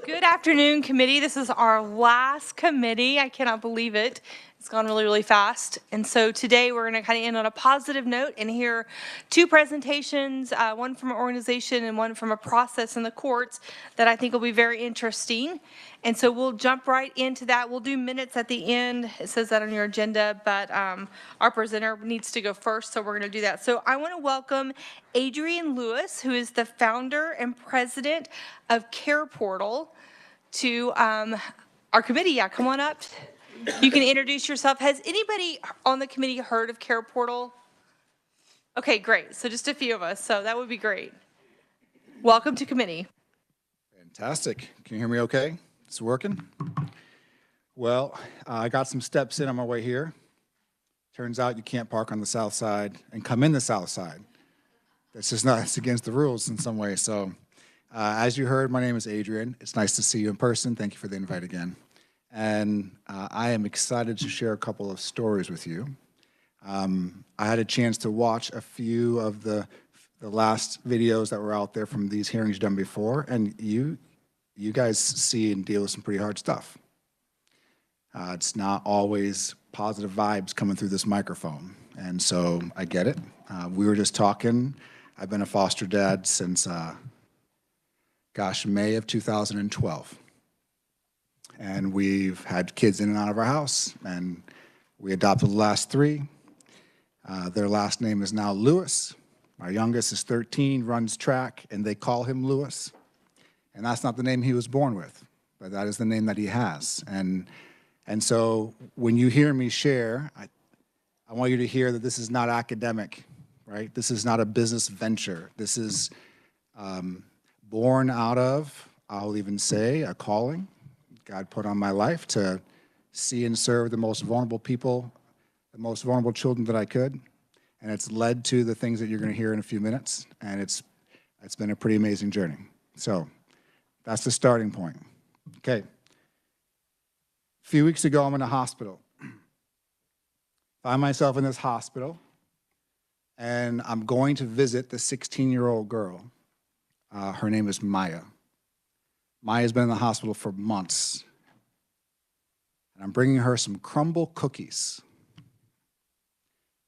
Good afternoon, committee. This is our last committee. I cannot believe it. It's gone really, really fast. And so today we're going to kind of end on a positive note and hear two presentations, one from an organization and one from a process in the courts that I think will be very interesting. And so we'll jump right into that. We'll do minutes at the end. It says that on your agenda, but our presenter needs to go first, so we're going to do that. So I want to welcome Adrienne Lewis, who is the founder and president of Care Portal, to our committee. Yeah, come on up. You can introduce yourself. Has anybody on the committee heard of Care Portal? Okay, great. So just a few of us. So that would be great. Welcome to committee. Fantastic. Can you hear me okay? It's working? Well, I got some steps in on my way here. Turns out you can't park on the south side and come in the south side. That's just not, it's against the rules in some way. So as you heard, my name is Adrienne. It's nice to see you in person. Thank you for the invite again. And I am excited to share a couple of stories with you. I had a chance to watch a few of the last videos that were out there from these hearings done before, and you guys see and deal with some pretty hard stuff. It's not always positive vibes coming through this microphone, and so I get it. We were just talking. I've been a foster dad since, May of 2012. And we've had kids in and out of our house, and we adopted the last three. Their last name is now Lewis. Our youngest is 13, runs track, and they call him Lewis. And that's not the name he was born with, but that is the name that he has. And so when you hear me share, I want you to hear that this is not academic, right? This is not a business venture. This is born out of, I'll even say, a calling God put on my life to see and serve the most vulnerable people, the most vulnerable children that I could. And it's led to the things that you're going to hear in a few minutes. And it's been a pretty amazing journey. So that's the starting point. Okay. A few weeks ago, I'm in a hospital. Find myself in this hospital, and I'm going to visit the 16-year-old girl. Her name is Maya. Maya's been in the hospital for months. And I'm bringing her some crumble cookies.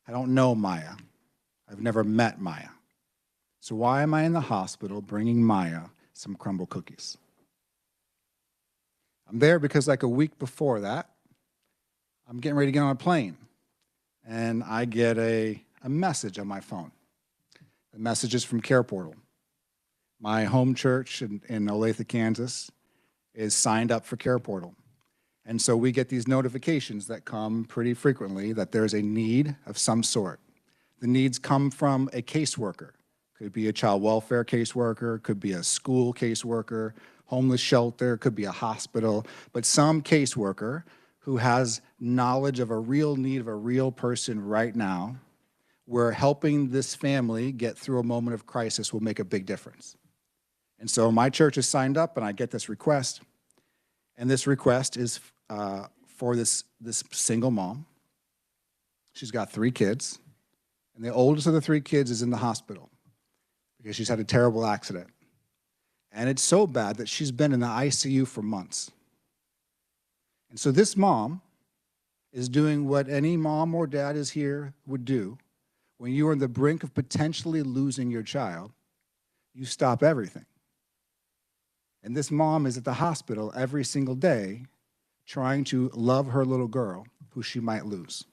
I don't know Maya. I've never met Maya. So why am I in the hospital bringing Maya some crumble cookies? I'm there because like a week before that, I'm getting ready to get on a plane. And I get a message on my phone. The message is from Care Portal. My home church in Olathe, Kansas, is signed up for Care Portal. And so we get these notifications that come pretty frequently that there's a need of some sort. The needs come from a caseworker. Could be a child welfare caseworker, could be a school caseworker, homeless shelter, could be a hospital, but some caseworker who has knowledge of a real need of a real person right now, where helping this family get through a moment of crisis will make a big difference. And so my church is signed up, and I get this request. And this request is for this single mom. She's got 3 kids, and the oldest of the 3 kids is in the hospital because she's had a terrible accident. And it's so bad that she's been in the ICU for months. And so this mom is doing what any mom or dad is here would do. When you are on the brink of potentially losing your child, you stop everything. And this mom is at the hospital every single day trying to love her little girl who she might lose.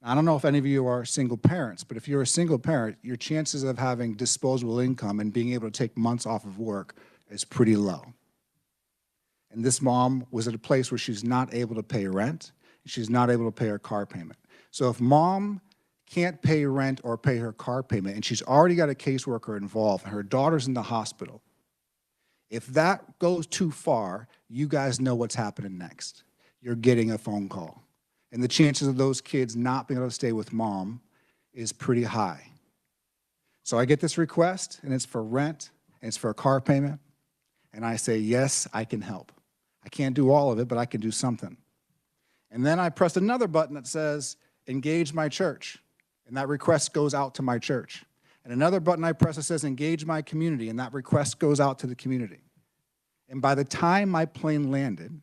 Now, I don't know if any of you are single parents, but if you're a single parent, your chances of having disposable income and being able to take months off of work is pretty low. And this mom was at a place where she's not able to pay rent, she's not able to pay her car payment. So if mom can't pay rent or pay her car payment, and she's already got a caseworker involved, and her daughter's in the hospital, if that goes too far, you guys know what's happening next. You're getting a phone call. And the chances of those kids not being able to stay with mom is pretty high. So I get this request, and it's for rent, and it's for a car payment, and I say, yes, I can help. I can't do all of it, but I can do something. And then I press another button that says, engage my church, and that request goes out to my church. And another button I press that says, engage my community, and that request goes out to the community. And by the time my plane landed,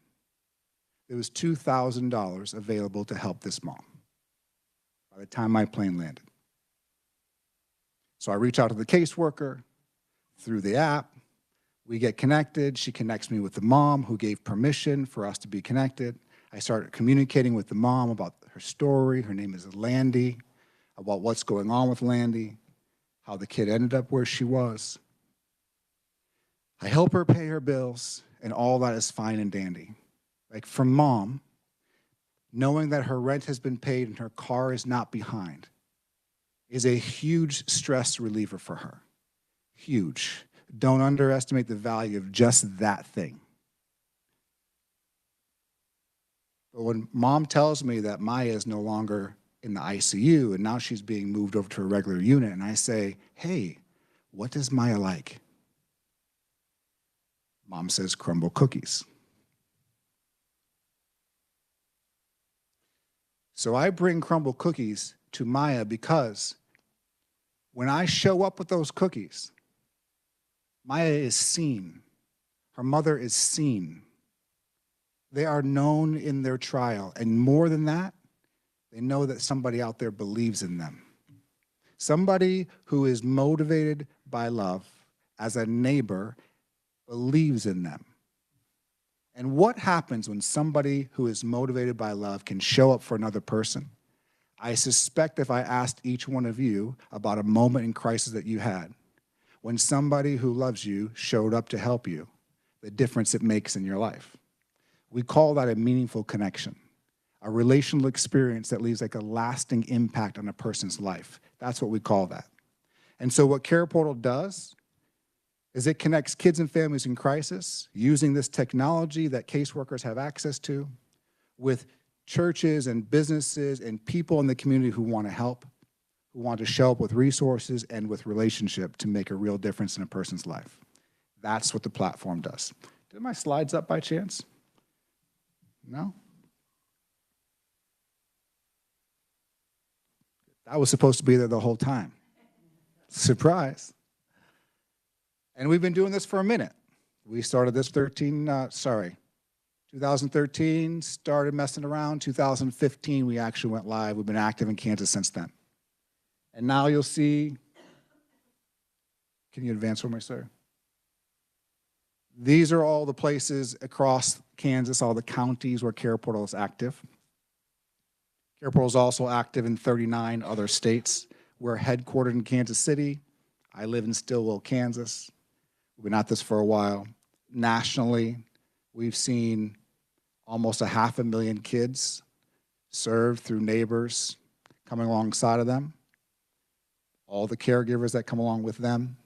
there was $2,000 available to help this mom. By the time my plane landed. So I reach out to the caseworker through the app. We get connected. She connects me with the mom who gave permission for us to be connected. I started communicating with the mom about her story. Her name is Landy, about what's going on with Landy, how the kid ended up where she was. I help her pay her bills, and all that is fine and dandy. Like for mom, knowing that her rent has been paid and her car is not behind is a huge stress reliever for her. Huge. Don't underestimate the value of just that thing. But when mom tells me that Maya is no longer in the ICU and now she's being moved over to a regular unit, and I say, hey, what does Maya like? Mom says crumble cookies. So I bring crumble cookies to Maya because when I show up with those cookies, Maya is seen. Her mother is seen. They are known in their trial. And more than that, they know that somebody out there believes in them. Somebody who is motivated by love as a neighbor believes in them. And what happens when somebody who is motivated by love can show up for another person? I suspect if I asked each one of you about a moment in crisis that you had, when somebody who loves you showed up to help you, the difference it makes in your life. We call that a meaningful connection, a relational experience that leaves like a lasting impact on a person's life. That's what we call that. And so what Care Portal does is it connects kids and families in crisis using this technology that caseworkers have access to with churches and businesses and people in the community who want to help, who want to show up with resources and with relationship to make a real difference in a person's life. That's what the platform does. Did my slides up by chance? No? That was supposed to be there the whole time. Surprise. And we've been doing this for a minute. We started this 2013, started messing around. 2015, we actually went live. We've been active in Kansas since then. And now you'll see, can you advance for me, sir? These are all the places across Kansas, all the counties where Care Portal is active. Care Portal is also active in 39 other states. We're headquartered in Kansas City. I live in Stillwell, Kansas. We've been at this for a while. Nationally, we've seen almost 500,000 kids served through neighbors coming alongside of them, all the caregivers that come along with them.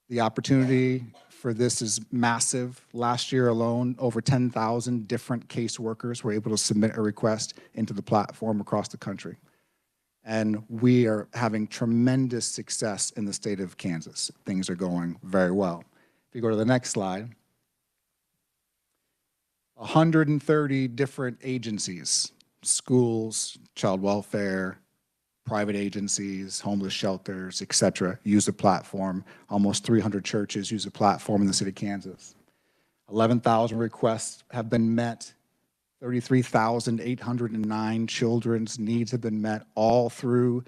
The opportunity for this is massive. Last year alone, over 10,000 different caseworkers were able to submit a request into the platform across the country. And we are having tremendous success in the state of Kansas. Things are going very well. If you go to the next slide, 130 different agencies, schools, child welfare, private agencies, homeless shelters, et cetera, use the platform. Almost 300 churches use the platform in the city of Kansas. 11,000 requests have been met. 33,809 children's needs have been met, all through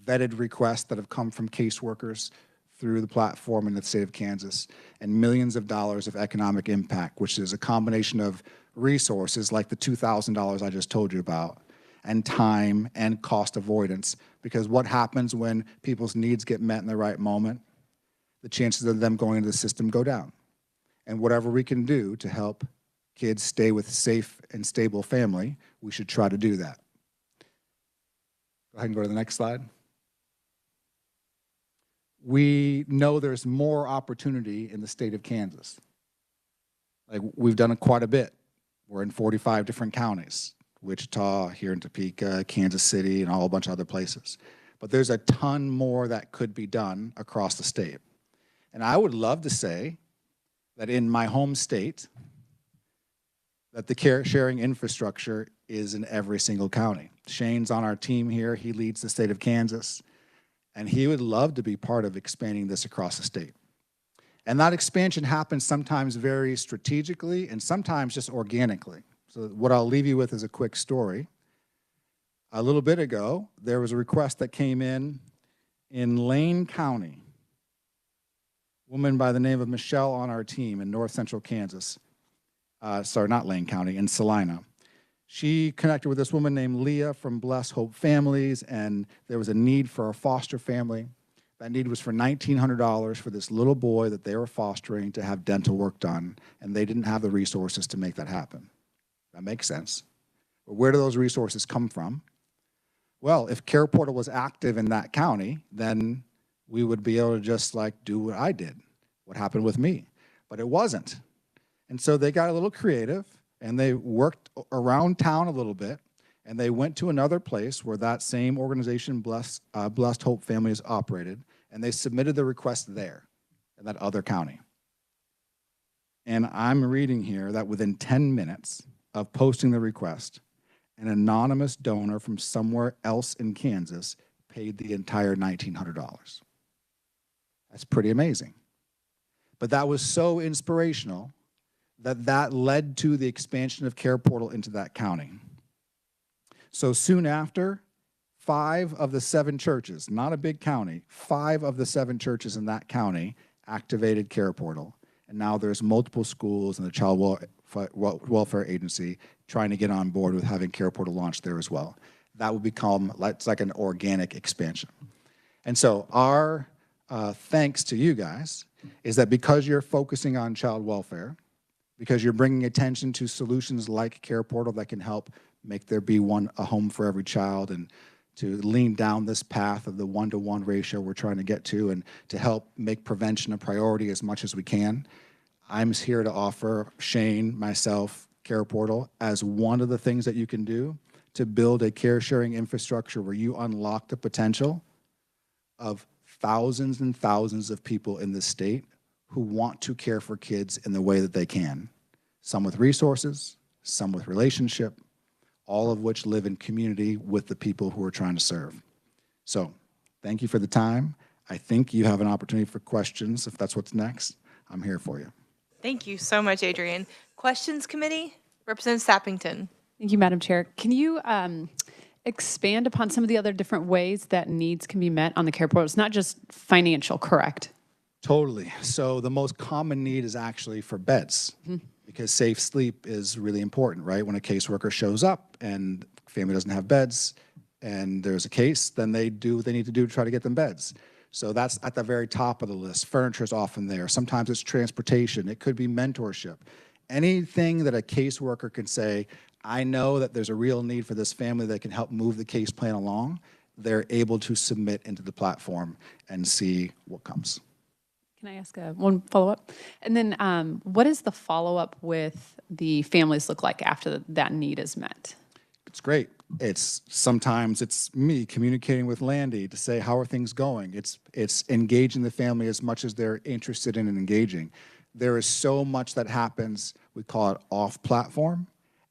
vetted requests that have come from caseworkers through the platform in the state of Kansas, and millions of dollars of economic impact, which is a combination of resources like the $2,000 I just told you about, and time and cost avoidance. Because what happens when people's needs get met in the right moment? The chances of them going into the system go down. And whatever we can do to help kids stay with a safe and stable family, we should try to do that. Go ahead and go to the next slide. We know there's more opportunity in the state of Kansas. Like, we've done it quite a bit. We're in 45 different counties, Wichita, here in Topeka, Kansas City, and a whole bunch of other places. But there's a ton more that could be done across the state. And I would love to say that in my home state, that the care sharing infrastructure is in every single county. Shane's on our team here. He leads the state of Kansas. And he would love to be part of expanding this across the state. And that expansion happens sometimes very strategically and sometimes just organically. So what I'll leave you with is a quick story. A little bit ago, there was a request that came in Lane County. A woman by the name of Michelle on our team in north central Kansas. Sorry, not Lane County, in Salina. She connected with this woman named Leah from Bless Hope Families, and there was a need for a foster family. That need was for $1,900 for this little boy that they were fostering to have dental work done, and they didn't have the resources to make that happen. That makes sense. But where do those resources come from? Well, if Care Portal was active in that county, then we would be able to just like do what I did, what happened with me. But it wasn't. And so they got a little creative, and they worked around town a little bit, and they went to another place where that same organization, Blessed Hope Families, operated, and they submitted the request there in that other county. And I'm reading here that within 10 minutes of posting the request, an anonymous donor from somewhere else in Kansas paid the entire $1,900. That's pretty amazing. But that was so inspirational that led to the expansion of Care Portal into that county. So soon after, 5 of the 7 churches, not a big county, 5 of the 7 churches in that county activated Care Portal. And now there's multiple schools and the Child Welfare Agency trying to get on board with having Care Portal launched there as well. That would become, it's like an organic expansion. And so our thanks to you guys is that because you're focusing on child welfare, because you're bringing attention to solutions like Care Portal that can help make there be a home for every child, and to lean down this path of the 1-to-1 ratio we're trying to get to, and to help make prevention a priority as much as we can. I'm here to offer Shane, myself, Care Portal as one of the things that you can do to build a care sharing infrastructure where you unlock the potential of thousands and thousands of people in this state who want to care for kids in the way that they can. Some with resources, some with relationship, all of which live in community with the people who we're trying to serve. So, thank you for the time. I think you have an opportunity for questions. If that's what's next, I'm here for you. Thank you so much, Adrian. Questions committee, Representative Sappington. Thank you, Madam Chair. Can you expand upon some of the other different ways that needs can be met on the Care Portal? It's not just financial, correct? Totally. So the most common need is actually for beds, because safe sleep is really important, right? When a caseworker shows up and family doesn't have beds and there's a case, then they do what they need to do to try to get them beds. So that's at the very top of the list. Furniture is often there. Sometimes it's transportation. It could be mentorship. Anything that a caseworker can say, I know that there's a real need for this family that can help move the case plan along, they're able to submit into the platform and see what comes. Can I ask one follow-up? And then what does the follow-up with the families look like after that need is met? It's great. Sometimes it's me communicating with Landy to say, how are things going? It's engaging the family as much as they're interested in and engaging. There is so much that happens, we call it off-platform,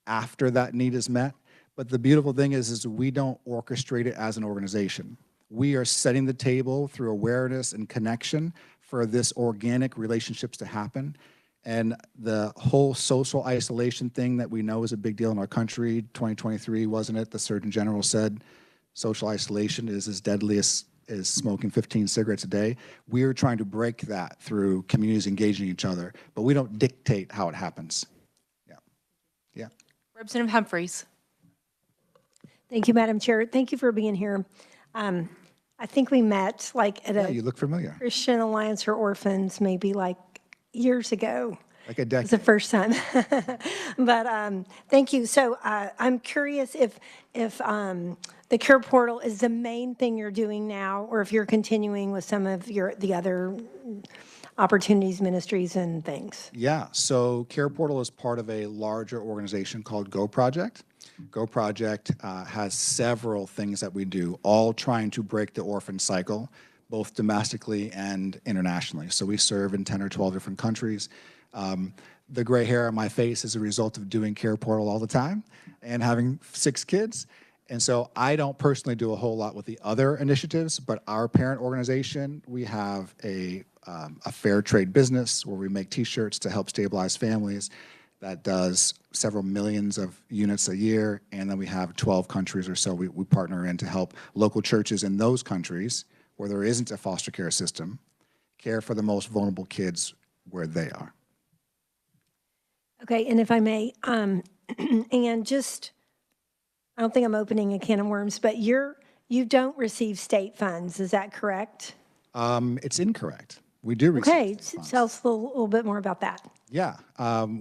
after that need is met. But the beautiful thing is we don't orchestrate it as an organization. We are setting the table through awareness and connection for this organic relationships to happen. And the whole social isolation thing that we know is a big deal in our country, 2023, wasn't it? The Surgeon General said social isolation is as deadly as smoking 15 cigarettes a day. We're trying to break that through communities engaging each other, but we don't dictate how it happens. Yeah. Representative Humphreys. Thank you, Madam Chair. Thank you for being here. I think we met like at a You look familiar. Christian Alliance for Orphans maybe like years ago. Like a decade. It's the first time. But thank you. So I'm curious if the Care Portal is the main thing you're doing now, or if you're continuing with some of the other opportunities, ministries, and things. Yeah, so Care Portal is part of a larger organization called Go Project. Go Project has several things that we do, all trying to break the orphan cycle, both domestically and internationally. So we serve in 10 or 12 different countries. The gray hair on my face is a result of doing Care Portal all the time and having 6 kids. And so I don't personally do a whole lot with the other initiatives, but our parent organization, we have a a fair trade business where we make T-shirts to help stabilize families that does several millions of units a year. And then we have 12 countries or so we partner in to help local churches in those countries where there isn't a foster care system care for the most vulnerable kids where they are. Okay, and if I may, and just, I don't think I'm opening a can of worms, but you don't receive state funds, is that correct? It's incorrect. We do receive Okay, state funds. tell us a little bit more about that. Yeah,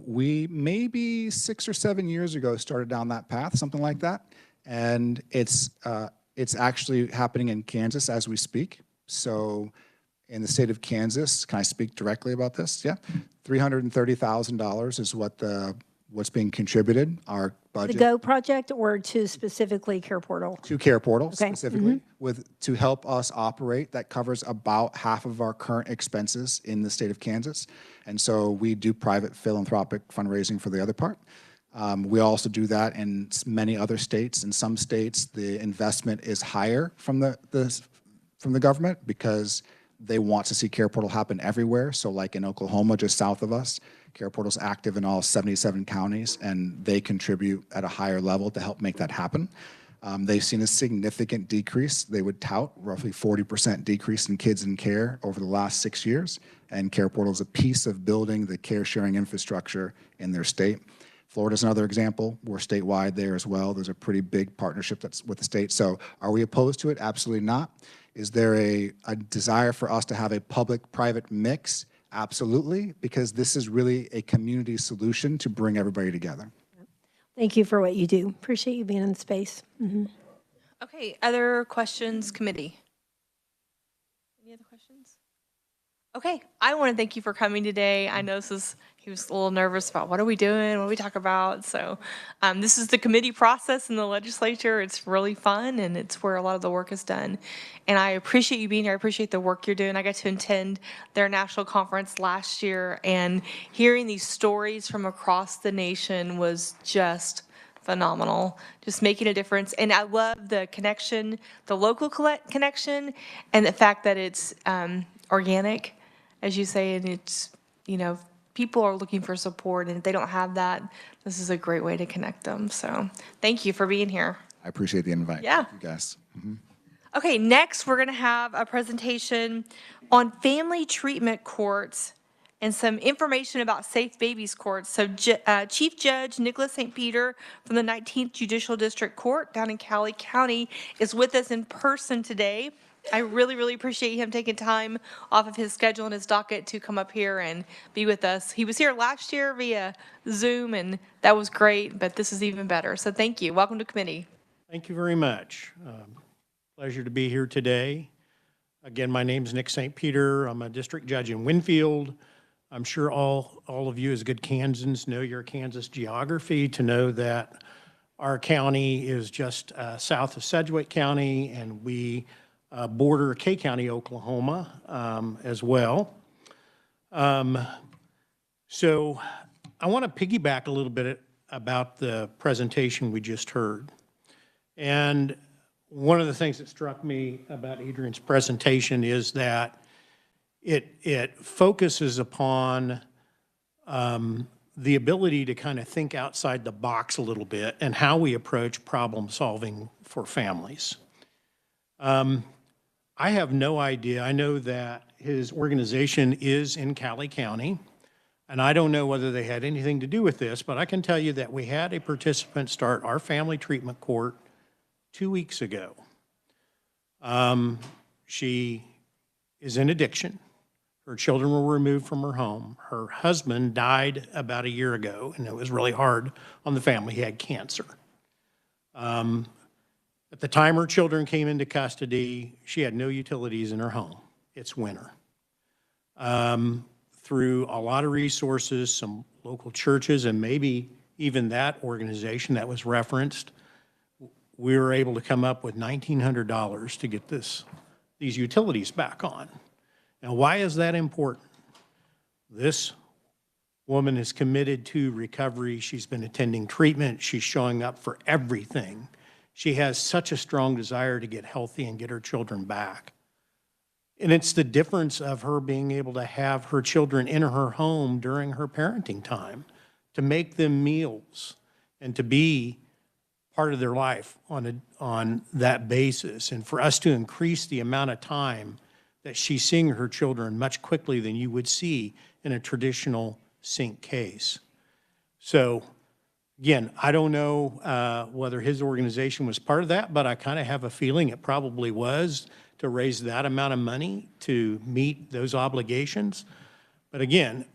we maybe 6 or 7 years ago started down that path, something like that, and it's actually happening in Kansas as we speak. So, in the state of Kansas, can I speak directly about this? Yeah, $330,000 is what's being contributed. Our budget. The GO project or to specifically Care Portal? To Care Portal Okay. specifically, to help us operate. That covers about half of our current expenses in the state of Kansas. And so we do private philanthropic fundraising for the other part. We also do that in many other states. In some states, the investment is higher from the government because they want to see Care Portal happen everywhere. So like in Oklahoma, just south of us, Care Portal's active in all 77 counties, and they contribute at a higher level to help make that happen. They've seen a significant decrease. They would tout roughly 40% decrease in kids in care over the last 6 years, and Care Portal is a piece of building the care sharing infrastructure in their state. Florida's another example. We're statewide there as well. There's a pretty big partnership that's with the state. So are we opposed to it? Absolutely not. Is there a desire for us to have a public-private mix? Absolutely, because this is really a community solution to bring everybody together. Thank you for what you do. Appreciate you being in the space. Okay, other questions, committee? Any other questions? Okay, I want to thank you for coming today. I know he was a little nervous about what are we doing, what do we talk about? So this is the committee process in the legislature. It's really fun, and it's where a lot of the work is done. And I appreciate you being here. I appreciate the work you're doing. I got to attend their national conference last year, and hearing these stories from across the nation was just phenomenal, just making a difference. And I love the connection, the local connection, and the fact that it's organic, as you say, and it's, people are looking for support, and if they don't have that, this is a great way to connect them. So thank you for being here. I appreciate the invite. Yeah. Thank you guys. Okay, next we're going to have a presentation on family treatment courts and some information about Safe Babies Courts. So Chief Judge Nicholas St. Peter from the 19th Judicial District Court down in Cowley County is with us in person today. I really, really appreciate him taking time off of his schedule and his docket to come up here and be with us. He was here last year via Zoom, and that was great, but this is even better. So thank you. Welcome to committee. Thank you very much. Pleasure to be here today. Again, my name is Nick St. Peter. I'm a district judge in Winfield. I'm sure all of you as good Kansans know your Kansas geography to know that our county is just south of Sedgwick County, and we border K County, Oklahoma, as well. So I want to piggyback a little bit about the presentation we just heard. And one of the things that struck me about Adrian's presentation is that it focuses upon the ability to kind of think outside the box a little bit and how we approach problem solving for families. I have no idea. I know that his organization is in Cowley County, and I don't know whether they had anything to do with this, but I can tell you that we had a participant start our family treatment court 2 weeks ago. She is in addiction. Her children were removed from her home. Her husband died about a year ago, and it was really hard on the family. He had cancer. At the time her children came into custody, she had no utilities in her home. It's winter. Through a lot of resources, some local churches, and maybe even that organization that was referenced, we were able to come up with $1,900 to get these utilities back on. Now, why is that important? This woman is committed to recovery. She's been attending treatment. She's showing up for everything. She has such a strong desire to get healthy and get her children back. And it's the difference of her being able to have her children in her home during her parenting time, to make them meals and to be part of their life on that basis. And for us to increase the amount of time that she's seeing her children much quickly than you would see in a traditional sync case. So again, I don't know whether his organization was part of that, but I kind of have a feeling it probably was, to raise that amount of money to meet those obligations. But again,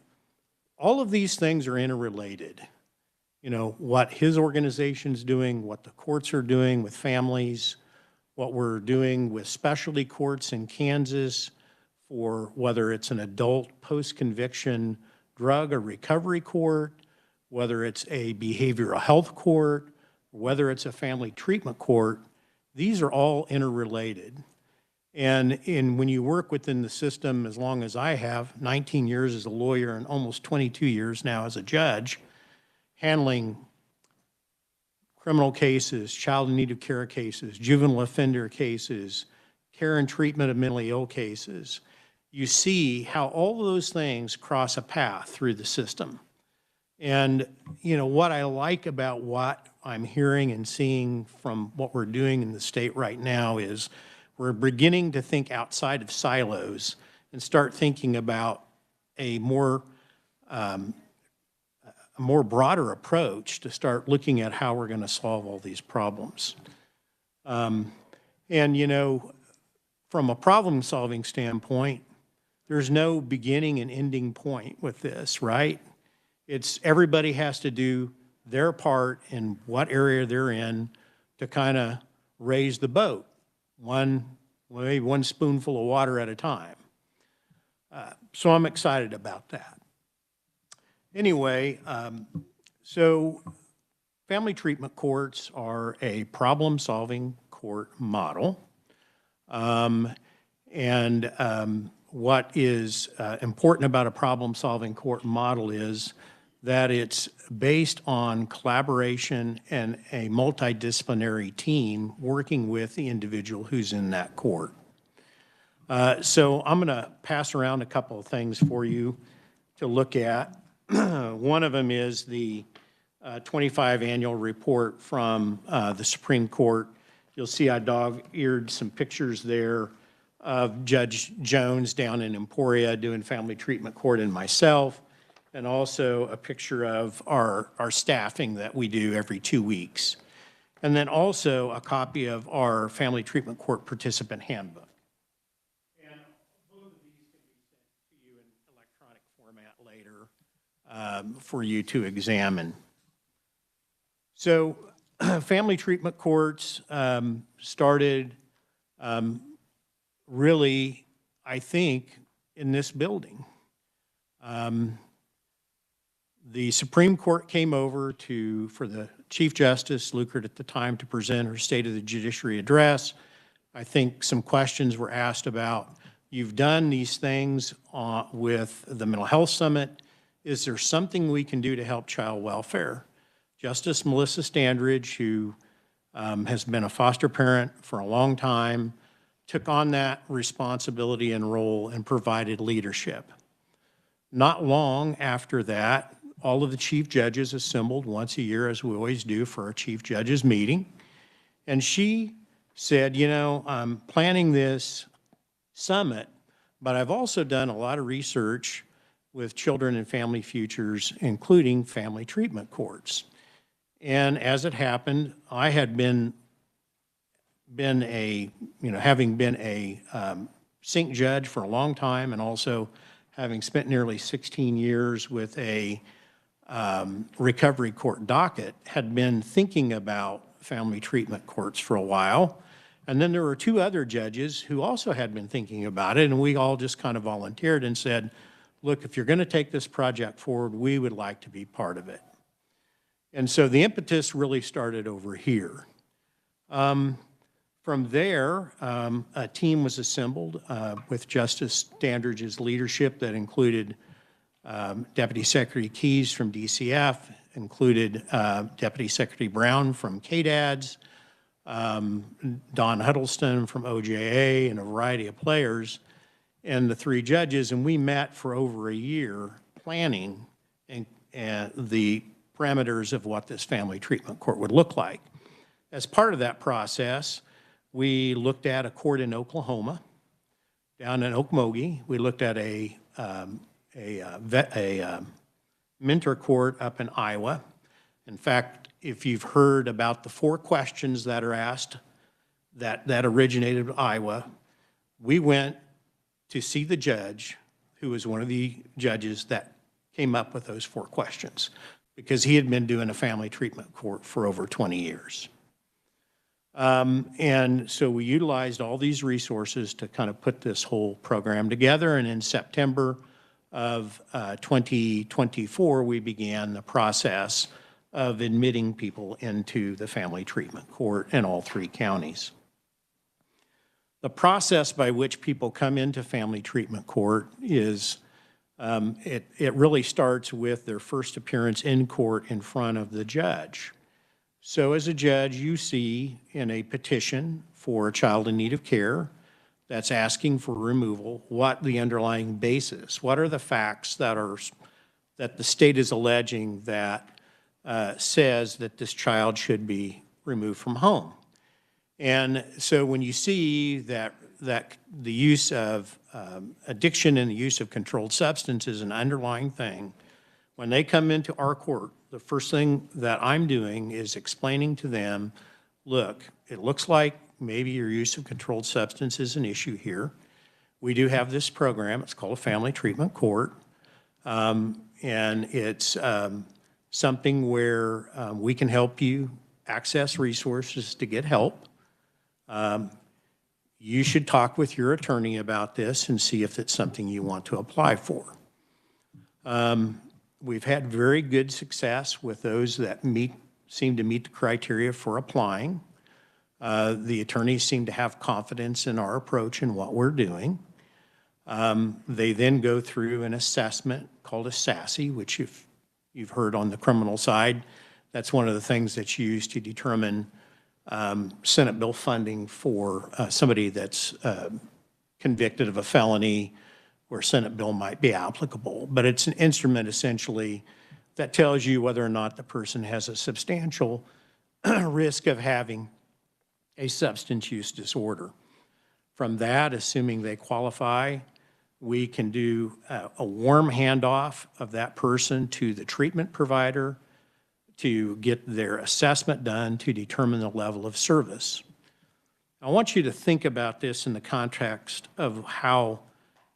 all of these things are interrelated. You know, what his organization's doing, what the courts are doing with families, what we're doing with specialty courts in Kansas for whether it's an adult post-conviction drug or recovery court, whether it's a behavioral health court, whether it's a family treatment court, these are all interrelated. And when you work within the system as long as I have, 19 years as a lawyer and almost 22 years now as a judge, handling criminal cases, child in need of care cases, juvenile offender cases, care and treatment of mentally ill cases, you see how all of those things cross a path through the system. And, you know, what I like about what I'm hearing and seeing from what we're doing in the state right now is we're beginning to think outside of silos and start thinking about a more broader approach to start looking at how we're going to solve all these problems. And, you know, from a problem-solving standpoint, there's no beginning and ending point with this, right? It's everybody has to do their part in what area they're in to kind of raise the boat, maybe one spoonful of water at a time. So I'm excited about that. Anyway, so family treatment courts are a problem-solving court model. What is important about a problem-solving court model is that it's based on collaboration and a multidisciplinary team working with the individual who's in that court. So I'm going to pass around a couple of things for you to look at. One of them is the 25 annual report from the Supreme Court. You'll see I dog-eared some pictures there of Judge Jones down in Emporia doing family treatment court and myself, and also a picture of our staffing that we do every 2 weeks. And then also a copy of our family treatment court participant handbook. And both of these can be sent to you in electronic format later for you to examine. So family treatment courts started really, I think, in this building. The Supreme Court came over for the Chief Justice, Lukert at the time, to present her State of the Judiciary address. I think some questions were asked about, you've done these things with the Mental Health Summit. Is there something we can do to help child welfare? Justice Melissa Standridge, who has been a foster parent for a long time, took on that responsibility and role and provided leadership. Not long after that, all of the chief judges assembled once a year, as we always do, for our chief judges meeting. And she said, you know, I'm planning this summit, but I've also done a lot of research with children and family futures, including family treatment courts. And as it happened, I had having been a sync judge for a long time, and also having spent nearly 16 years with a recovery court docket, had been thinking about family treatment courts for a while. And then there were two other judges who also had been thinking about it, and we all just kind of volunteered and said, look, if you're going to take this project forward, we would like to be part of it. And so the impetus really started over here. From there, a team was assembled with Justice Standridge's leadership that included Deputy Secretary Keyes from DCF, included Deputy Secretary Brown from KDADS, Don Huddleston from OJA, and a variety of players. and the 3 judges, and we met for over a year planning and the parameters of what this family treatment court would look like. As part of that process, we looked at a court in Oklahoma, down in Okmulgee. We looked at a mentor court up in Iowa. In fact, if you've heard about the 4 questions that are asked that originated in Iowa, we went to see the judge, who was one of the judges that came up with those 4 questions, because he had been doing a family treatment court for over 20 years. And so we utilized all these resources to kind of put this whole program together. And in September of 2024, we began the process of admitting people into the family treatment court in all 3 counties. The process by which people come into family treatment court is, it really starts with their first appearance in court in front of the judge. So as a judge, you see in a petition for a child in need of care that's asking for removal, what the underlying basis, what are the facts that the state is alleging that says that this child should be removed from home. And so when you see that the use of addiction and the use of controlled substance is an underlying thing, when they come into our court, the first thing that I'm doing is explaining to them, look, it looks like maybe your use of controlled substance is an issue here. We do have this program. It's called a family treatment court. And it's something where we can help you access resources to get help. You should talk with your attorney about this and see if it's something you want to apply for. We've had very good success with those that seem to meet the criteria for applying. The attorneys seem to have confidence in our approach and what we're doing. They then go through an assessment called a SASE, which if you've heard on the criminal side, that's one of the things that's used to determine Senate bill funding for somebody that's convicted of a felony where Senate bill might be applicable. But it's an instrument essentially that tells you whether or not the person has a substantial risk of having a substance use disorder. From that, assuming they qualify, we can do a warm handoff of that person to the treatment provider to get their assessment done to determine the level of service. I want you to think about this in the context of how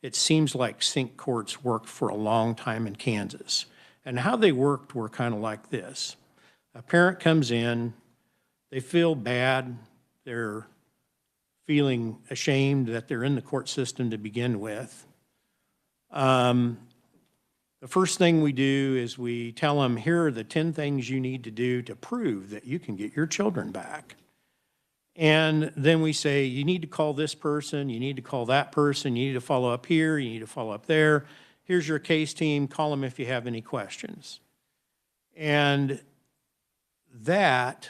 it seems like sync courts worked for a long time in Kansas. And how they worked were kind of like this. A parent comes in, they feel bad, they're feeling ashamed that they're in the court system to begin with. The first thing we do is we tell them, here are the 10 things you need to do to prove that you can get your children back. And then we say, you need to call this person, you need to call that person, you need to follow up here, you need to follow up there. Here's your case team, call them if you have any questions. And that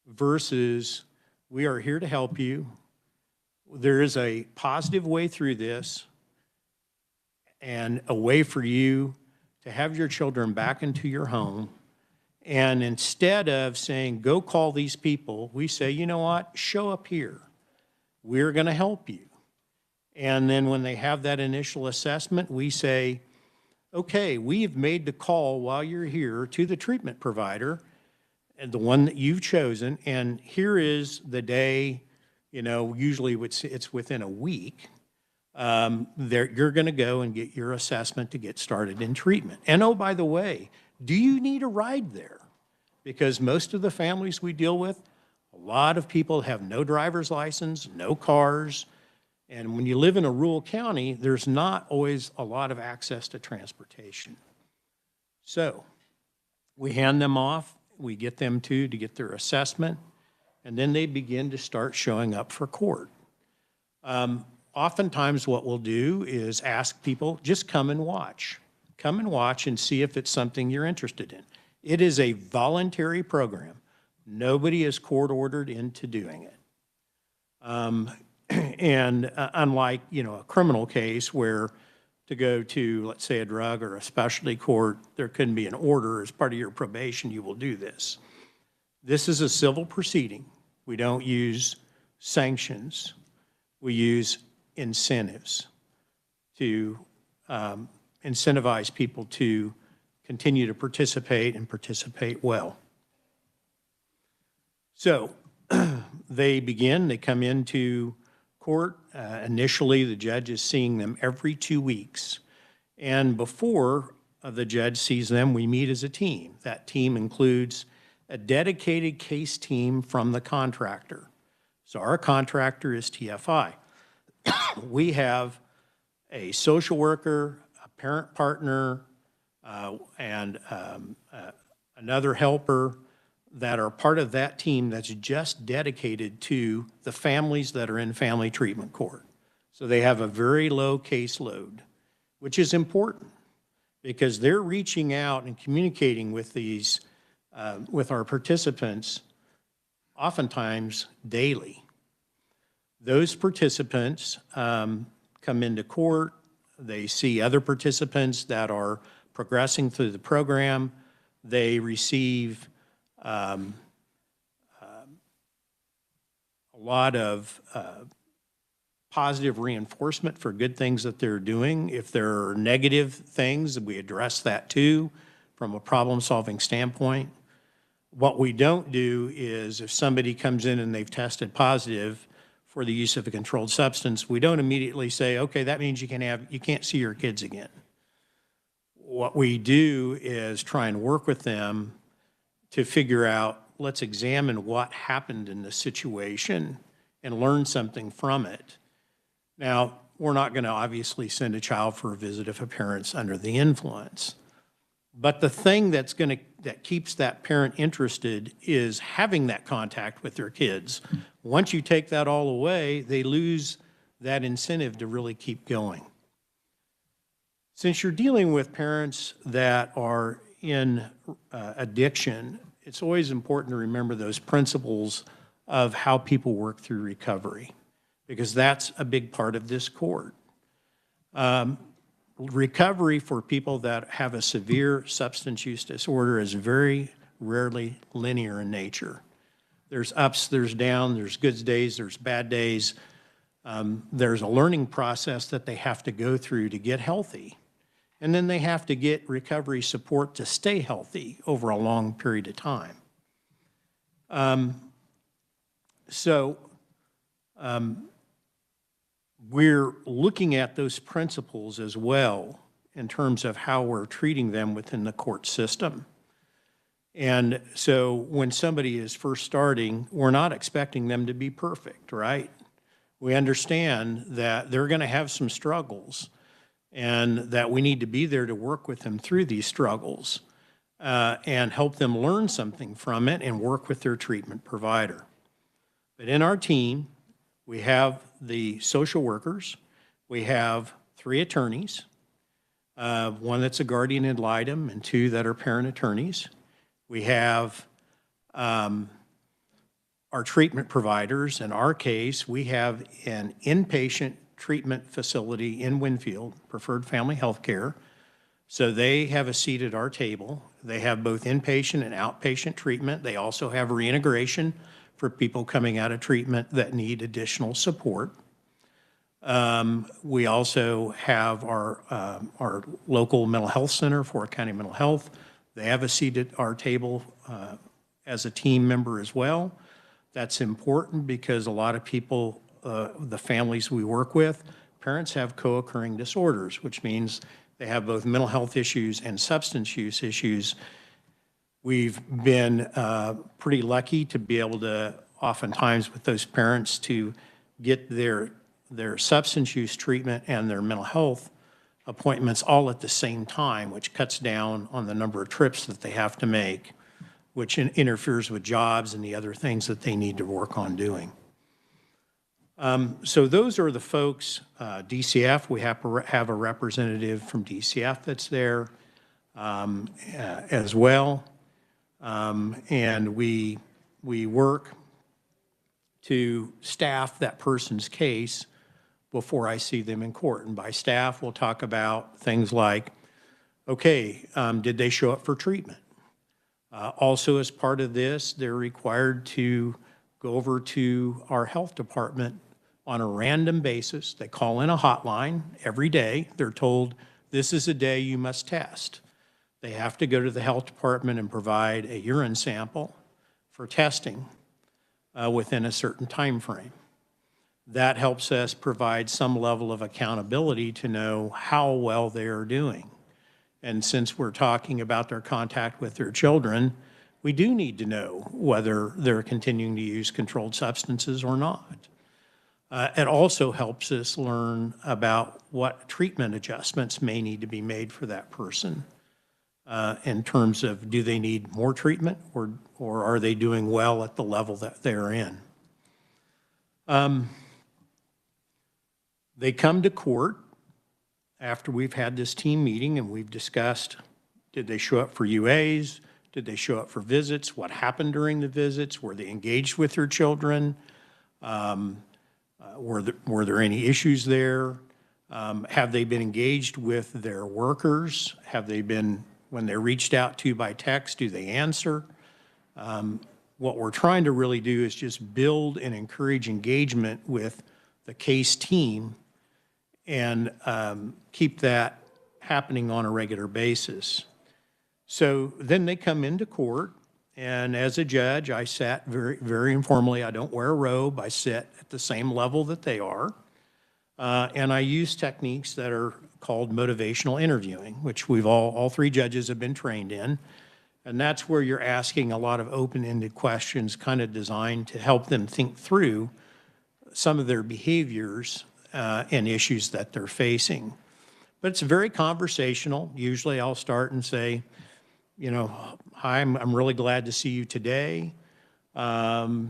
versus, we are here to help you. There is a positive way through this and a way for you to have your children back into your home. And instead of saying, go call these people, we say, you know what, show up here. We're going to help you. And then when they have that initial assessment, we say, okay, we've made the call while you're here to the treatment provider, and the one that you've chosen, and here is the day, you know, usually it's within a week, you're going to go and get your assessment to get started in treatment. And oh, by the way, do you need a ride there? Because most of the families we deal with, a lot of people have no driver's license, no cars, and when you live in a rural county, there's not always a lot of access to transportation. So we hand them off, we get them to get their assessment, and then they begin to start showing up for court. Oftentimes what we'll do is ask people, just come and watch. Come and watch and see if it's something you're interested in. It is a voluntary program. Nobody is court ordered into doing it. And unlike, a criminal case where to go to, let's say, a drug or a specialty court, there couldn't be an order as part of your probation, you will do this. This is a civil proceeding. We don't use sanctions. We use incentives to incentivize people to continue to participate and participate well. So they come into court. Initially, the judge is seeing them every 2 weeks. And before the judge sees them, we meet as a team. That team includes a dedicated case team from the contractor. So our contractor is TFI. We have a social worker, a parent partner, and another helper that are part of that team that's just dedicated to the families that are in family treatment court. So they have a very low caseload, which is important because they're reaching out and communicating with these, with our participants oftentimes daily. Those participants come into court, they see other participants that are progressing through the program, they receive a lot of positive reinforcement for good things that they're doing. If there are negative things, we address that too from a problem-solving standpoint. What we don't do is if somebody comes in and they've tested positive for the use of a controlled substance, we don't immediately say, okay, that means you can't see your kids again. What we do is try and work with them to figure out, let's examine what happened in the situation and learn something from it. Now, we're not going to obviously send a child for a visit if a parent's under the influence. But the thing that keeps that parent interested is having that contact with their kids. Once you take that all away, they lose that incentive to really keep going. Since you're dealing with parents that are in addiction, it's always important to remember those principles of how people work through recovery, because that's a big part of this court. Recovery for people that have a severe substance use disorder is very rarely linear in nature. There's ups, there's downs, there's good days, there's bad days. There's a learning process that they have to go through to get healthy. And then they have to get recovery support to stay healthy over a long period of time. We're looking at those principles as well in terms of how we're treating them within the court system. And so when somebody is first starting, we're not expecting them to be perfect, right? We understand that they're going to have some struggles and that we need to be there to work with them through these struggles and help them learn something from it and work with their treatment provider. But in our team, we have the social workers, we have 3 attorneys, one that's a guardian ad litem and 2 that are parent attorneys. We have our treatment providers. In our case, we have an inpatient treatment facility in Winfield, Preferred Family Health Care. So they have a seat at our table. They have both inpatient and outpatient treatment. They also have reintegration for people coming out of treatment that need additional support. We also have our local mental health center, Fort County Mental Health. They have a seat at our table as a team member as well. That's important because a lot of people, the families we work with, parents have co-occurring disorders, which means they have both mental health issues and substance use issues. We've been pretty lucky to be able to, oftentimes with those parents, to get their substance use treatment and their mental health appointments all at the same time, which cuts down on the number of trips that they have to make, which interferes with jobs and the other things that they need to work on doing. So those are the folks. DCF, we have a representative from DCF that's there as well. And we work to staff that person's case before I see them in court. And by staff, we'll talk about things like, okay, did they show up for treatment? Also, as part of this, they're required to go over to our health department on a random basis. They call in a hotline every day. They're told, this is a day you must test. They have to go to the health department and provide a urine sample for testing within a certain time frame. That helps us provide some level of accountability to know how well they are doing. And since we're talking about their contact with their children, we do need to know whether they're continuing to use controlled substances or not. It also helps us learn about what treatment adjustments may need to be made for that person in terms of, do they need more treatment, or are they doing well at the level that they're in? They come to court after we've had this team meeting and we've discussed, did they show up for UAs? Did they show up for visits? What happened during the visits? Were they engaged with their children? Were there any issues there? Have they been engaged with their workers? Have they been, when they're reached out to by text, do they answer? What we're trying to really do is just build and encourage engagement with the case team and keep that happening on a regular basis. So then they come into court, and as a judge, I sat very, very informally. I don't wear a robe. I sit at the same level that they are. And I use techniques that are called motivational interviewing, which we've all three judges have been trained in. And that's where you're asking a lot of open-ended questions, kind of designed to help them think through some of their behaviors and issues that they're facing. But it's very conversational. Usually I'll start and say, you know, hi, I'm really glad to see you today. It's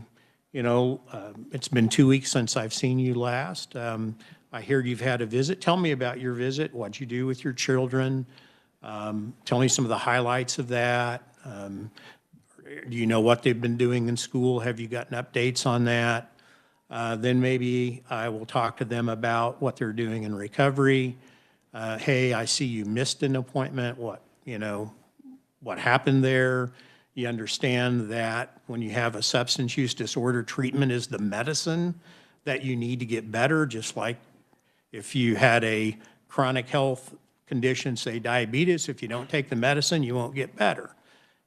been 2 weeks since I've seen you last. I hear you've had a visit. Tell me about your visit, what you do with your children. Tell me some of the highlights of that. Do you know what they've been doing in school? Have you gotten updates on that? Then maybe I will talk to them about what they're doing in recovery. Hey, I see you missed an appointment. What happened there? You understand that when you have a substance use disorder, treatment is the medicine that you need to get better, just like if you had a chronic health condition, say diabetes, if you don't take the medicine, you won't get better.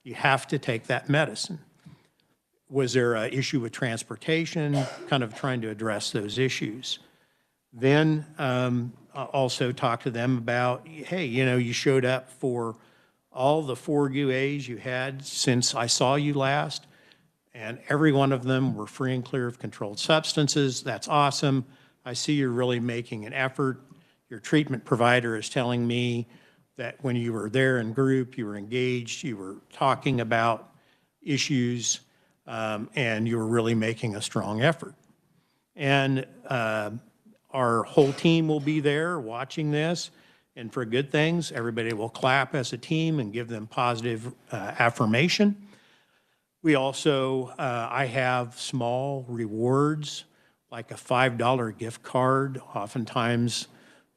You have to take that medicine. Was there an issue with transportation? Kind of trying to address those issues. Then I'll also talk to them about, hey, you showed up for all the 4 UAs you had since I saw you last, and every one of them were free and clear of controlled substances. That's awesome. I see you're really making an effort. Your treatment provider is telling me that when you were there in group, you were engaged, you were talking about issues, and you were really making a strong effort. And our whole team will be there watching this. And for good things, everybody will clap as a team and give them positive affirmation. We also, I have small rewards, like a $5 gift card. Oftentimes,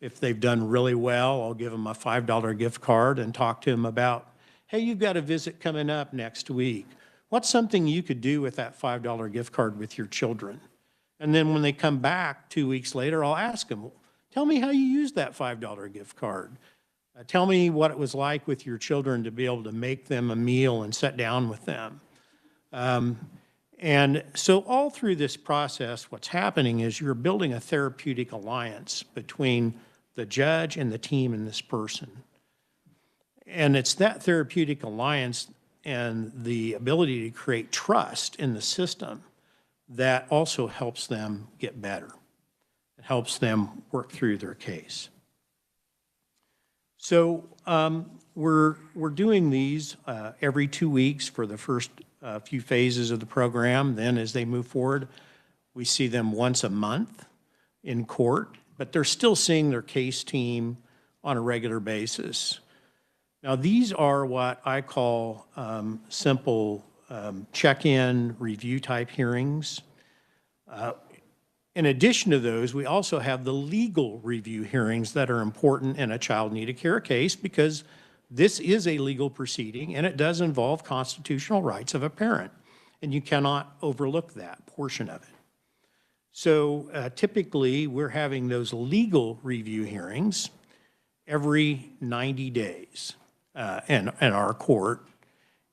if they've done really well, I'll give them a $5 gift card and talk to them about, hey, you've got a visit coming up next week. What's something you could do with that $5 gift card with your children? And then when they come back 2 weeks later, I'll ask them, tell me how you used that $5 gift card. Tell me what it was like with your children to be able to make them a meal and sit down with them. And so all through this process, what's happening is you're building a therapeutic alliance between the judge and the team and this person. And it's that therapeutic alliance and the ability to create trust in the system that also helps them get better. It helps them work through their case. So we're doing these every 2 weeks for the first few phases of the program. Then as they move forward, we see them once a month in court, but they're still seeing their case team on a regular basis. Now, these are what I call simple check-in review type hearings. In addition to those, we also have the legal review hearings that are important in a child needed care case, because this is a legal proceeding and it does involve constitutional rights of a parent, and you cannot overlook that portion of it. So typically, we're having those legal review hearings every 90 days in our court,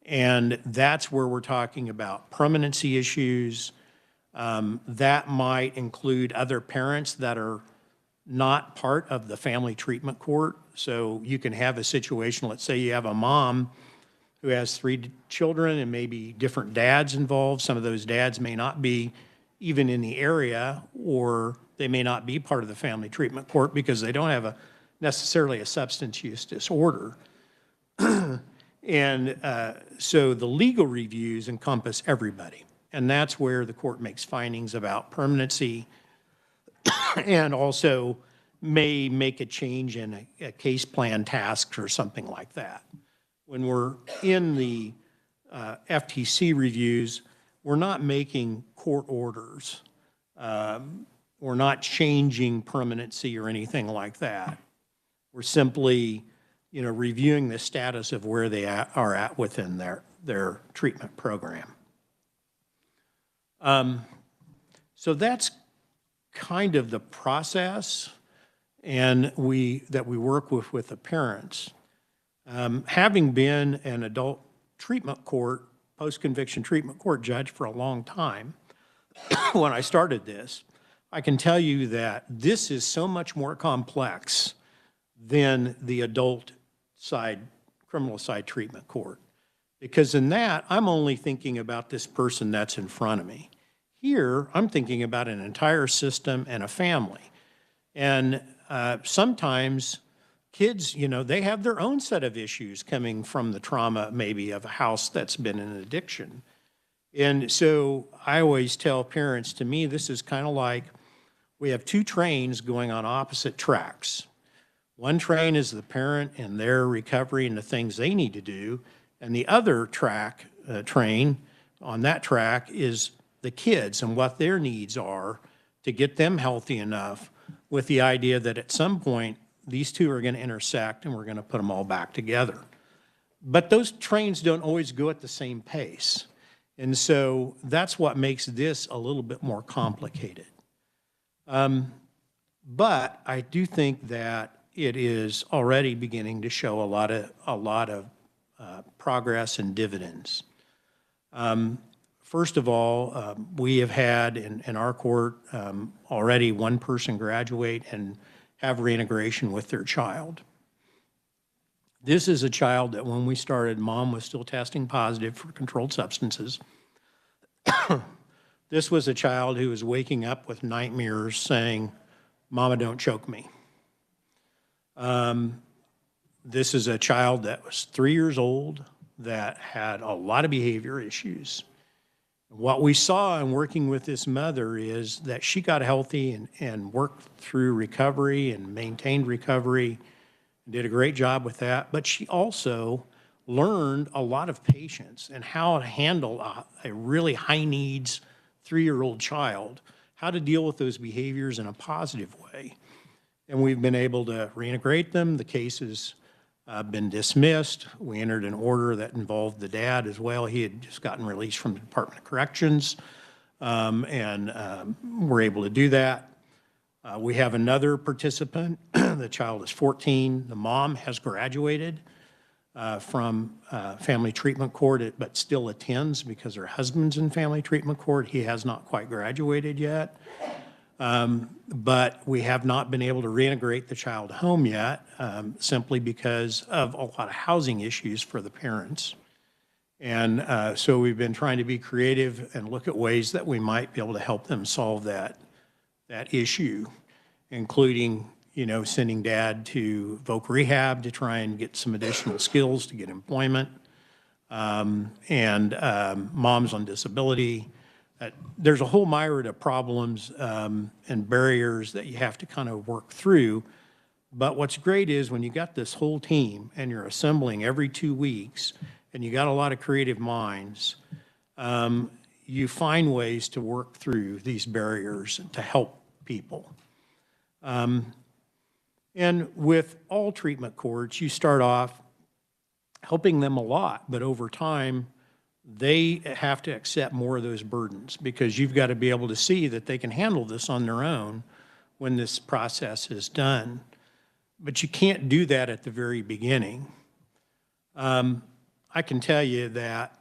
and that's where we're talking about permanency issues. That might include other parents that are not part of the family treatment court. So you can have a situation, let's say you have a mom who has 3 children and maybe different dads involved. Some of those dads may not be even in the area, or they may not be part of the family treatment court because they don't have necessarily a substance use disorder. And so the legal reviews encompass everybody. And that's where the court makes findings about permanency and also may make a change in a case plan task or something like that. When we're in the FTC reviews, we're not making court orders. We're not changing permanency or anything like that. We're simply, reviewing the status of where they are at within their treatment program. So that's kind of the process that we work with the parents. Having been an adult treatment court, post-conviction treatment court judge for a long time, when I started this, I can tell you that this is so much more complex than the adult side, criminal side treatment court. Because in that, I'm only thinking about this person that's in front of me. Here, I'm thinking about an entire system and a family. And sometimes kids, they have their own set of issues coming from the trauma maybe of a house that's been in addiction. And so I always tell parents, to me, this is kind of like we have 2 trains going on opposite tracks. One train is the parent and their recovery and the things they need to do. And the other train on that track is the kids and what their needs are to get them healthy enough, with the idea that at some point, these 2 are going to intersect and we're going to put them all back together. But those trains don't always go at the same pace. And so that's what makes this a little bit more complicated. But I do think that it is already beginning to show a lot of progress and dividends. First of all, we have had in our court already 1 person graduate and have reintegration with their child. This is a child that when we started, mom was still testing positive for controlled substances. This was a child who was waking up with nightmares saying, "Mama, don't choke me." This is a child that was 3 years old that had a lot of behavior issues. What we saw in working with this mother is that she got healthy and worked through recovery and maintained recovery, and did a great job with that. But she also learned a lot of patience and how to handle a really high needs 3-year-old child, how to deal with those behaviors in a positive way. And we've been able to reintegrate them. The case has been dismissed. We entered an order that involved the dad as well. He had just gotten released from the Department of Corrections, and we're able to do that. We have another participant. The child is 14. The mom has graduated from family treatment court, but still attends because her husband's in family treatment court. He has not quite graduated yet. But we have not been able to reintegrate the child home yet, simply because of a lot of housing issues for the parents. And so we've been trying to be creative and look at ways that we might be able to help them solve that issue, including, sending dad to voc rehab to try and get some additional skills to get employment, and moms on disability. There's a whole myriad of problems and barriers that you have to kind of work through. But what's great is when you got this whole team and you're assembling every 2 weeks and you got a lot of creative minds, you find ways to work through these barriers to help people. And with all treatment courts, you start off helping them a lot, but over time, they have to accept more of those burdens because you've got to be able to see that they can handle this on their own when this process is done. But you can't do that at the very beginning. I can tell you that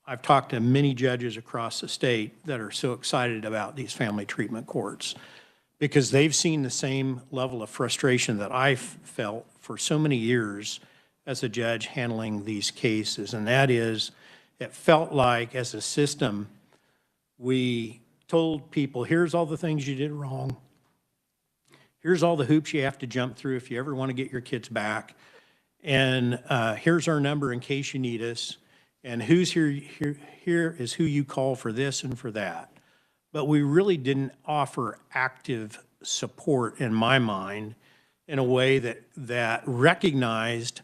I've talked to many judges across the state that are so excited about these family treatment courts because they've seen the same level of frustration that I've felt for so many years as a judge handling these cases, and that is, it felt like as a system, we told people, here's all the things you did wrong. Here's all the hoops you have to jump through if you ever want to get your kids back. And here's our number in case you need us. And who's here is who you call for this and for that. But we really didn't offer active support, in my mind, in a way that recognized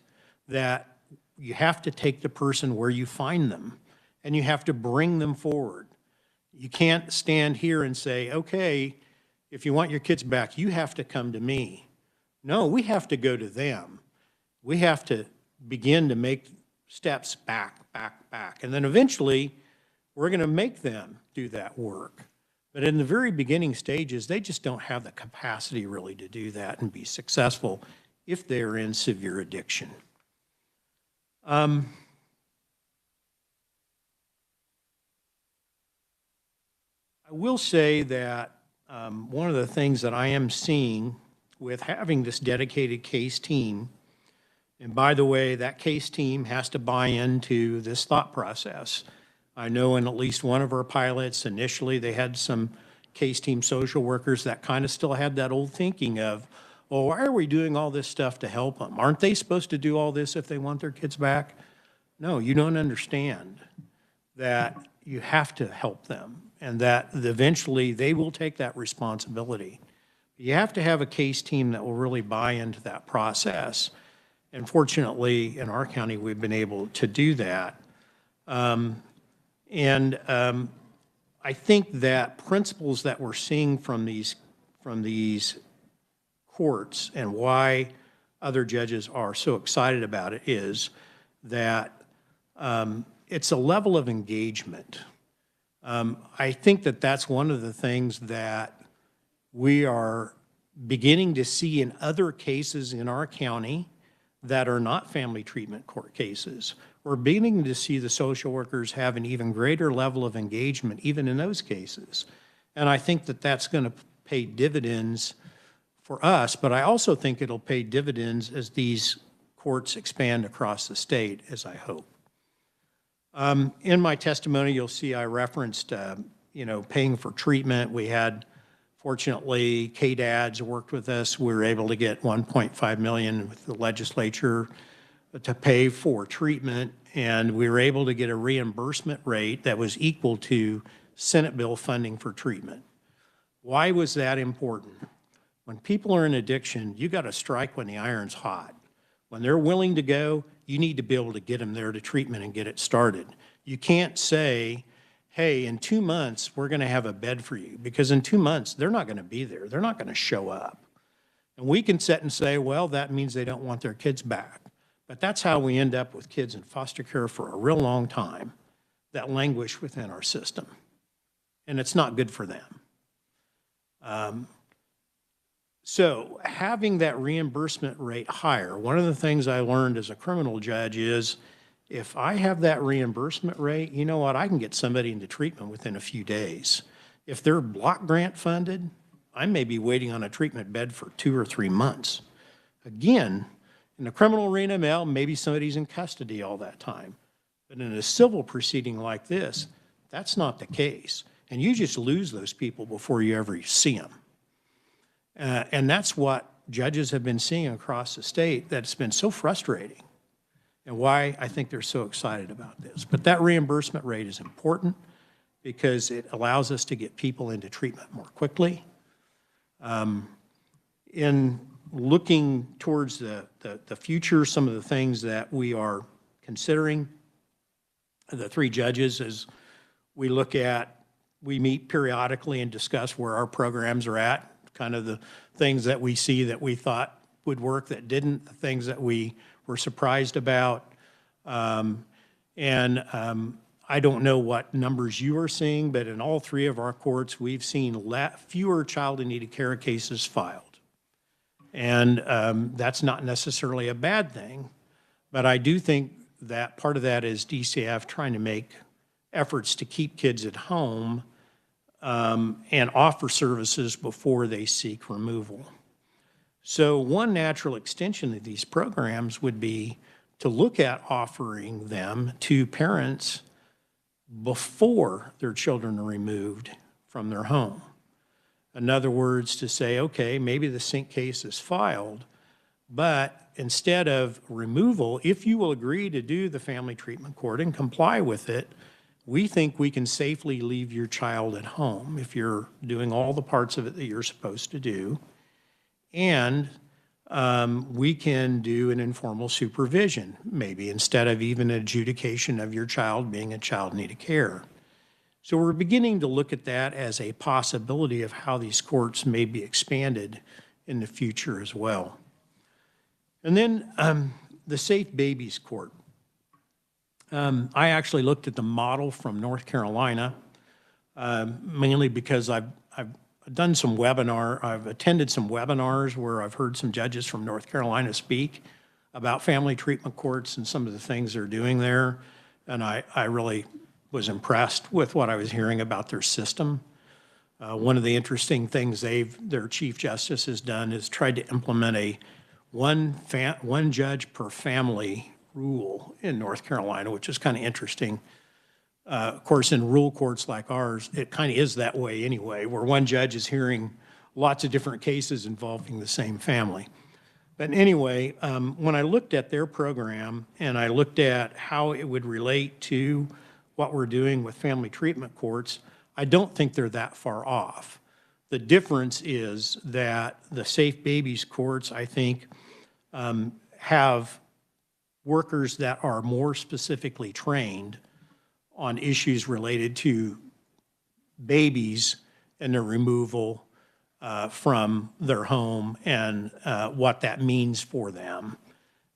that you have to take the person where you find them, and you have to bring them forward. You can't stand here and say, okay, if you want your kids back, you have to come to me. No, we have to go to them. We have to begin to make steps back. And then eventually, we're going to make them do that work. But in the very beginning stages, they just don't have the capacity really to do that and be successful if they're in severe addiction. I will say that one of the things that I am seeing with having this dedicated case team, and by the way, that case team has to buy into this thought process. I know in at least one of our pilots, initially they had some case team social workers that kind of still had that old thinking of, well, why are we doing all this stuff to help them? Aren't they supposed to do all this if they want their kids back? No, you don't understand that you have to help them and that eventually they will take that responsibility. You have to have a case team that will really buy into that process. And fortunately, in our county, we've been able to do that. I think that principles that we're seeing from these courts and why other judges are so excited about it is that it's a level of engagement. I think that that's one of the things that we are beginning to see in other cases in our county that are not family treatment court cases. We're beginning to see the social workers have an even greater level of engagement, even in those cases. And I think that that's going to pay dividends for us, but I also think it'll pay dividends as these courts expand across the state, as I hope. In my testimony, you'll see I referenced, paying for treatment. We had, fortunately, KDADS worked with us. We were able to get $1.5 million with the legislature to pay for treatment, and we were able to get a reimbursement rate that was equal to Senate bill funding for treatment. Why was that important? When people are in addiction, you got to strike when the iron's hot. When they're willing to go, you need to be able to get them there to treatment and get it started. You can't say, hey, in 2 months, we're going to have a bed for you, because in 2 months, they're not going to be there. They're not going to show up. And we can sit and say, well, that means they don't want their kids back. But that's how we end up with kids in foster care for a real long time that languish within our system. And it's not good for them. So having that reimbursement rate higher, one of the things I learned as a criminal judge is if I have that reimbursement rate, you know what, I can get somebody into treatment within a few days. If they're block grant funded, I may be waiting on a treatment bed for 2 or 3 months. Again, in the criminal arena, maybe somebody's in custody all that time. But in a civil proceeding like this, that's not the case. And you just lose those people before you ever see them. And that's what judges have been seeing across the state that's been so frustrating and why I think they're so excited about this. But that reimbursement rate is important because it allows us to get people into treatment more quickly. In looking towards the future, some of the things that we are considering, the 3 judges, as we meet periodically and discuss where our programs are at, kind of the things that we see that we thought would work that didn't, the things that we were surprised about. I don't know what numbers you are seeing, but in all three of our courts, we've seen fewer child in need of care cases filed. And that's not necessarily a bad thing, but I do think that part of that is DCF trying to make efforts to keep kids at home and offer services before they seek removal. So one natural extension of these programs would be to look at offering them to parents before their children are removed from their home. In other words, to say, okay, maybe the sync case is filed, but instead of removal, if you will agree to do the family treatment court and comply with it, we think we can safely leave your child at home if you're doing all the parts of it that you're supposed to do. And we can do an informal supervision, maybe instead of even adjudication of your child being a child in need of care. So we're beginning to look at that as a possibility of how these courts may be expanded in the future as well. And then the Safe Babies Court. I actually looked at the model from North Carolina, mainly because I've done some I've attended some webinars where I've heard some judges from North Carolina speak about family treatment courts and some of the things they're doing there. And I really was impressed with what I was hearing about their system. One of the interesting things their Chief Justice has done is tried to implement a one judge per family rule in North Carolina, which is kind of interesting. Of course, in rural courts like ours, it kind of is that way anyway, where one judge is hearing lots of different cases involving the same family. But anyway, when I looked at their program and I looked at how it would relate to what we're doing with family treatment courts, I don't think they're that far off. The difference is that the Safe Babies courts, I think, have workers that are more specifically trained on issues related to babies and their removal from their home and what that means for them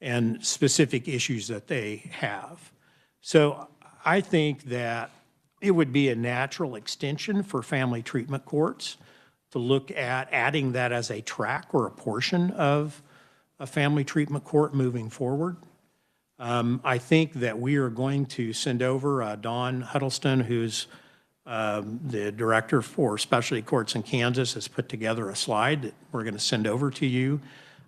and specific issues that they have. So I think that it would be a natural extension for family treatment courts to look at adding that as a track or a portion of a family treatment court moving forward. I think that we are going to send over Dawn Huddleston, who's the director for specialty courts in Kansas, has put together a slide that we're going to send over to you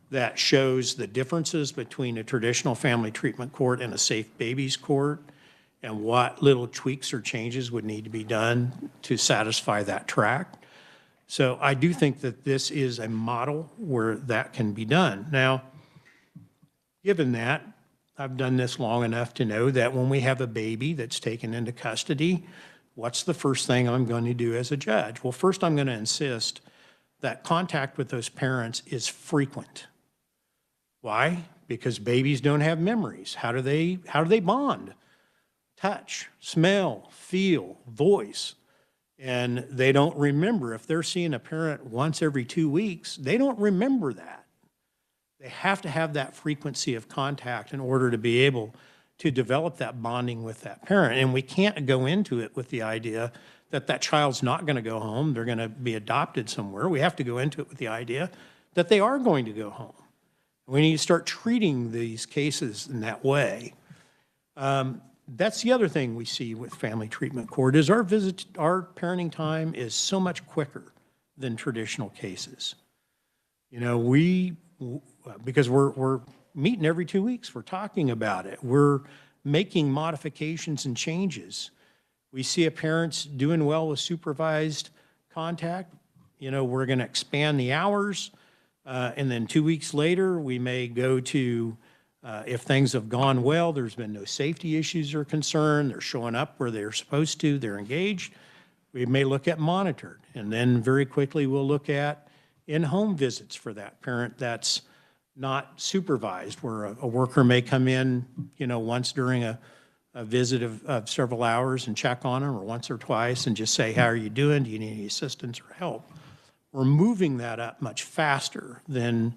that shows the differences between a traditional family treatment court and a Safe Babies court and what little tweaks or changes would need to be done to satisfy that track. So I do think that this is a model where that can be done. Now, given that, I've done this long enough to know that when we have a baby that's taken into custody, what's the first thing I'm going to do as a judge? Well, first I'm going to insist that contact with those parents is frequent. Why? Because babies don't have memories. How do they bond? Touch, smell, feel, voice. And they don't remember. If they're seeing a parent once every 2 weeks, they don't remember that. They have to have that frequency of contact in order to be able to develop that bonding with that parent. And we can't go into it with the idea that that child's not going to go home, they're going to be adopted somewhere. We have to go into it with the idea that they are going to go home. We need to start treating these cases in that way. That's the other thing we see with family treatment court is our parenting time is so much quicker than traditional cases. You know, because we're meeting every 2 weeks, we're talking about it. We're making modifications and changes. We see a parent's doing well with supervised contact. You know, we're going to expand the hours. And then 2 weeks later, we may go to, if things have gone well, there's been no safety issues or concern, they're showing up where they're supposed to, they're engaged, we may look at monitored. And then very quickly, we'll look at in-home visits for that parent that's not supervised, where a worker may come in, you know, once during a a visit of several hours and check on them, or once or twice, and just say, how are you doing? Do you need any assistance or help? We're moving that up much faster than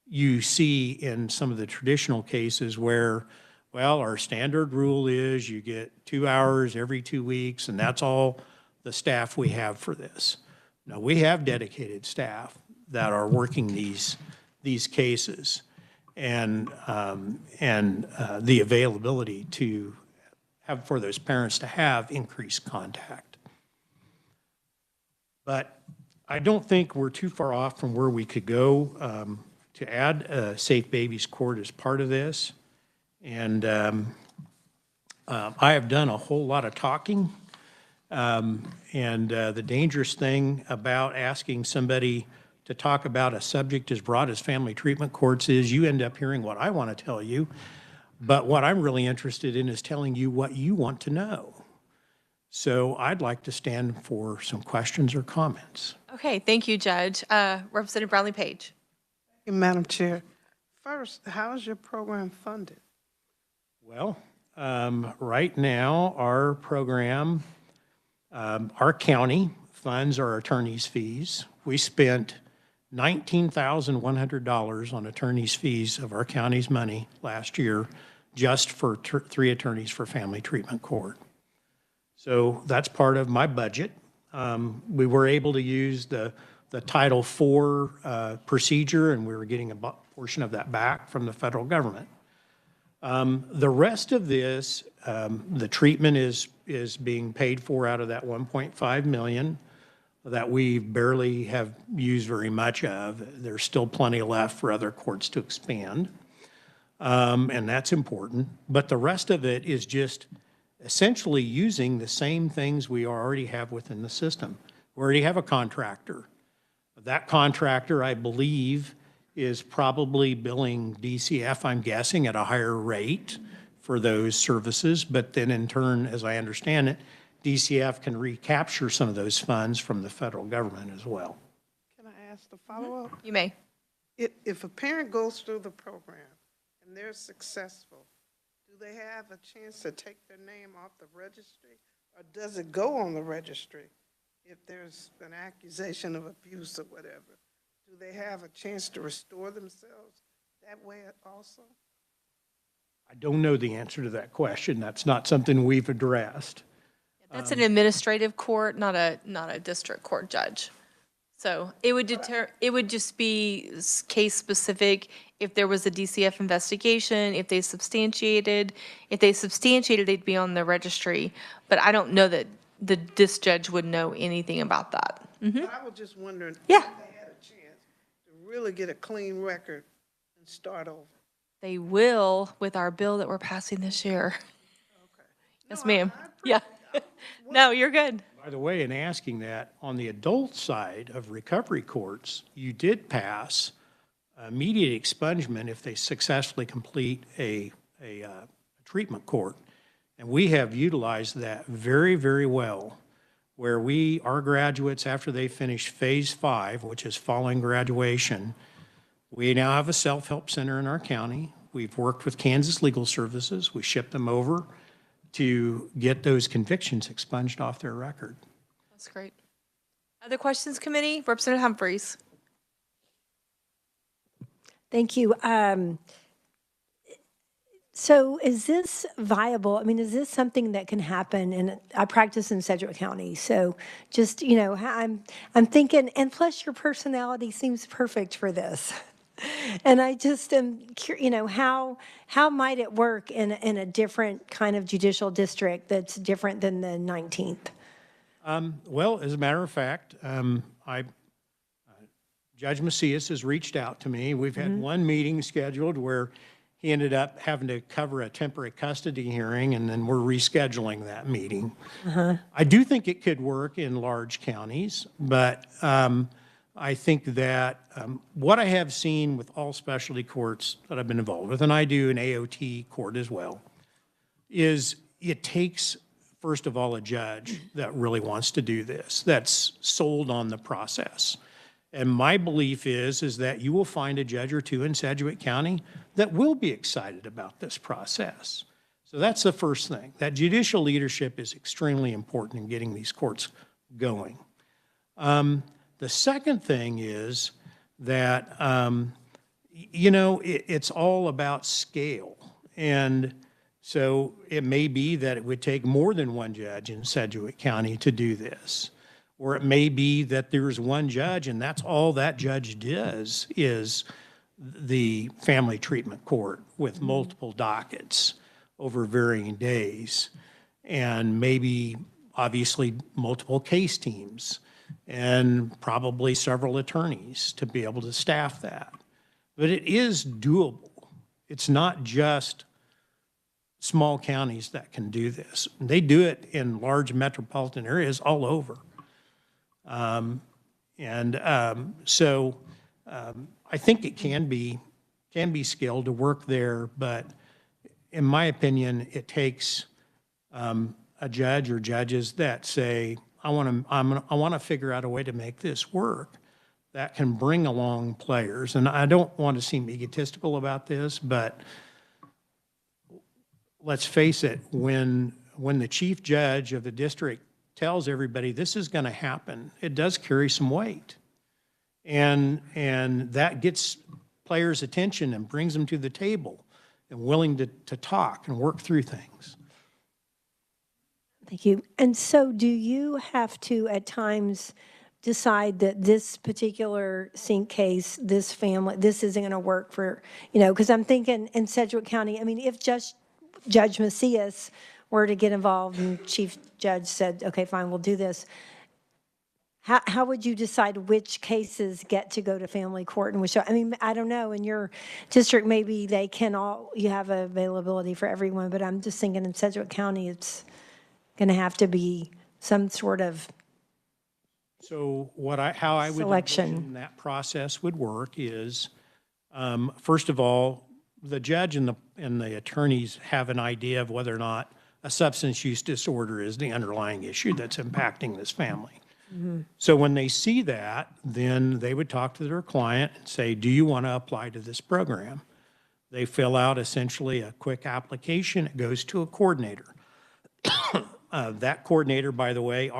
you see in some of the traditional cases where, well, our standard rule is you get 2 hours every 2 weeks, and that's all the staff we have for this. Now, we have dedicated staff that are working these cases, and the availability to have, for those parents to have increased contact. But I don't think we're too far off from where we could go to add a Safe Babies Court as part of this. And I have done a whole lot of talking. The dangerous thing about asking somebody to talk about a subject as broad as family treatment courts is you end up hearing what I want to tell you. But what I'm really interested in is telling you what you want to know. So I'd like to stand for some questions or comments. Okay, thank you, Judge. Representative Brownlee Page. Thank you, Madam Chair. First, how is your program funded? Well, right now, our program, our county funds our attorney's fees. We spent $19,100 on attorney's fees of our county's money last year just for 3 attorneys for family treatment court. So that's part of my budget. We were able to use the Title IV procedure, and we were getting a portion of that back from the federal government. The rest of this, the treatment is being paid for out of that $1.5 million that we barely have used very much of. There's still plenty left for other courts to expand, and that's important. But the rest of it is just essentially using the same things we already have within the system. We already have a contractor. That contractor, I believe, is probably billing DCF, I'm guessing, at a higher rate for those services. But then in turn, as I understand it, DCF can recapture some of those funds from the federal government as well. Can I ask the follow-up? You may. If a parent goes through the program and they're successful, do they have a chance to take their name off the registry? Or does it go on the registry if there's an accusation of abuse or whatever? Do they have a chance to restore themselves that way also? I don't know the answer to that question. That's not something we've addressed. That's an administrative court, not a district court judge. So it would just be case specific. If there was a DCF investigation, if they substantiated, they'd be on the registry. But I don't know that this judge would know anything about that. But I was just wondering Yeah. if they had a chance to really get a clean record and start over. They will with our bill that we're passing this year. Yes, ma'am. Yeah. No, you're good. By the way, in asking that, on the adult side of recovery courts, you did pass immediate expungement if they successfully complete a treatment court. And we have utilized that very, very well, where our graduates, after they finish phase 5, which is following graduation, we now have a self-help center in our county. We've worked with Kansas Legal Services. We ship them over to get those convictions expunged off their record. That's great. Other questions, committee? Representative Humphreys. Thank you. So is this viable? I mean, is this something that can happen? And I practice in Sedgwick County, so just, I'm thinking, and plus your personality seems perfect for this. And I just am curious, how might it work in a different kind of judicial district that's different than the 19th? Well, as a matter of fact, Judge Macias has reached out to me. We've had one meeting scheduled where he ended up having to cover a temporary custody hearing, and then we're rescheduling that meeting. I do think it could work in large counties, but I think that what I have seen with all specialty courts that I've been involved with, and I do an AOT court as well, is it takes, first of all, a judge that really wants to do this, that's sold on the process. And my belief is that you will find a judge or two in Sedgwick County that will be excited about this process. So that's the first thing. That judicial leadership is extremely important in getting these courts going. The second thing is that, it's all about scale. And so it may be that it would take more than one judge in Sedgwick County to do this. Or it may be that there's one judge and that's all that judge does is the family treatment court with multiple dockets over varying days. And maybe, obviously, multiple case teams and probably several attorneys to be able to staff that. But it is doable. It's not just small counties that can do this. They do it in large metropolitan areas all over. So I think it can be scaled to work there, but in my opinion, it takes a judge or judges that say, I want to figure out a way to make this work that can bring along players. And I don't want to seem egotistical about this, but let's face it, when the chief judge of the district tells everybody this is going to happen, it does carry some weight. And that gets players' attention and brings them to the table and willing to talk and work through things. Thank you. And so do you have to, at times, decide that this particular sink case, this family, this isn't going to work for, because I'm thinking in Sedgwick County, I mean, if Judge Macias were to get involved and Chief Judge said, okay, fine, we'll do this, how would you decide which cases get to go to family court and which, I mean, I don't know, in your district, maybe they can all, you have availability for everyone, but I'm just thinking in Sedgwick County, it's going to have to be some sort of So how I would selection. envision that process would work is, first of all, the judge and the attorneys have an idea of whether or not a substance use disorder is the underlying issue that's impacting this family. Mm-hmm. So when they see that, then they would talk to their client and say, do you want to apply to this program? They fill out essentially a quick application. It goes to a coordinator. That coordinator, by the way,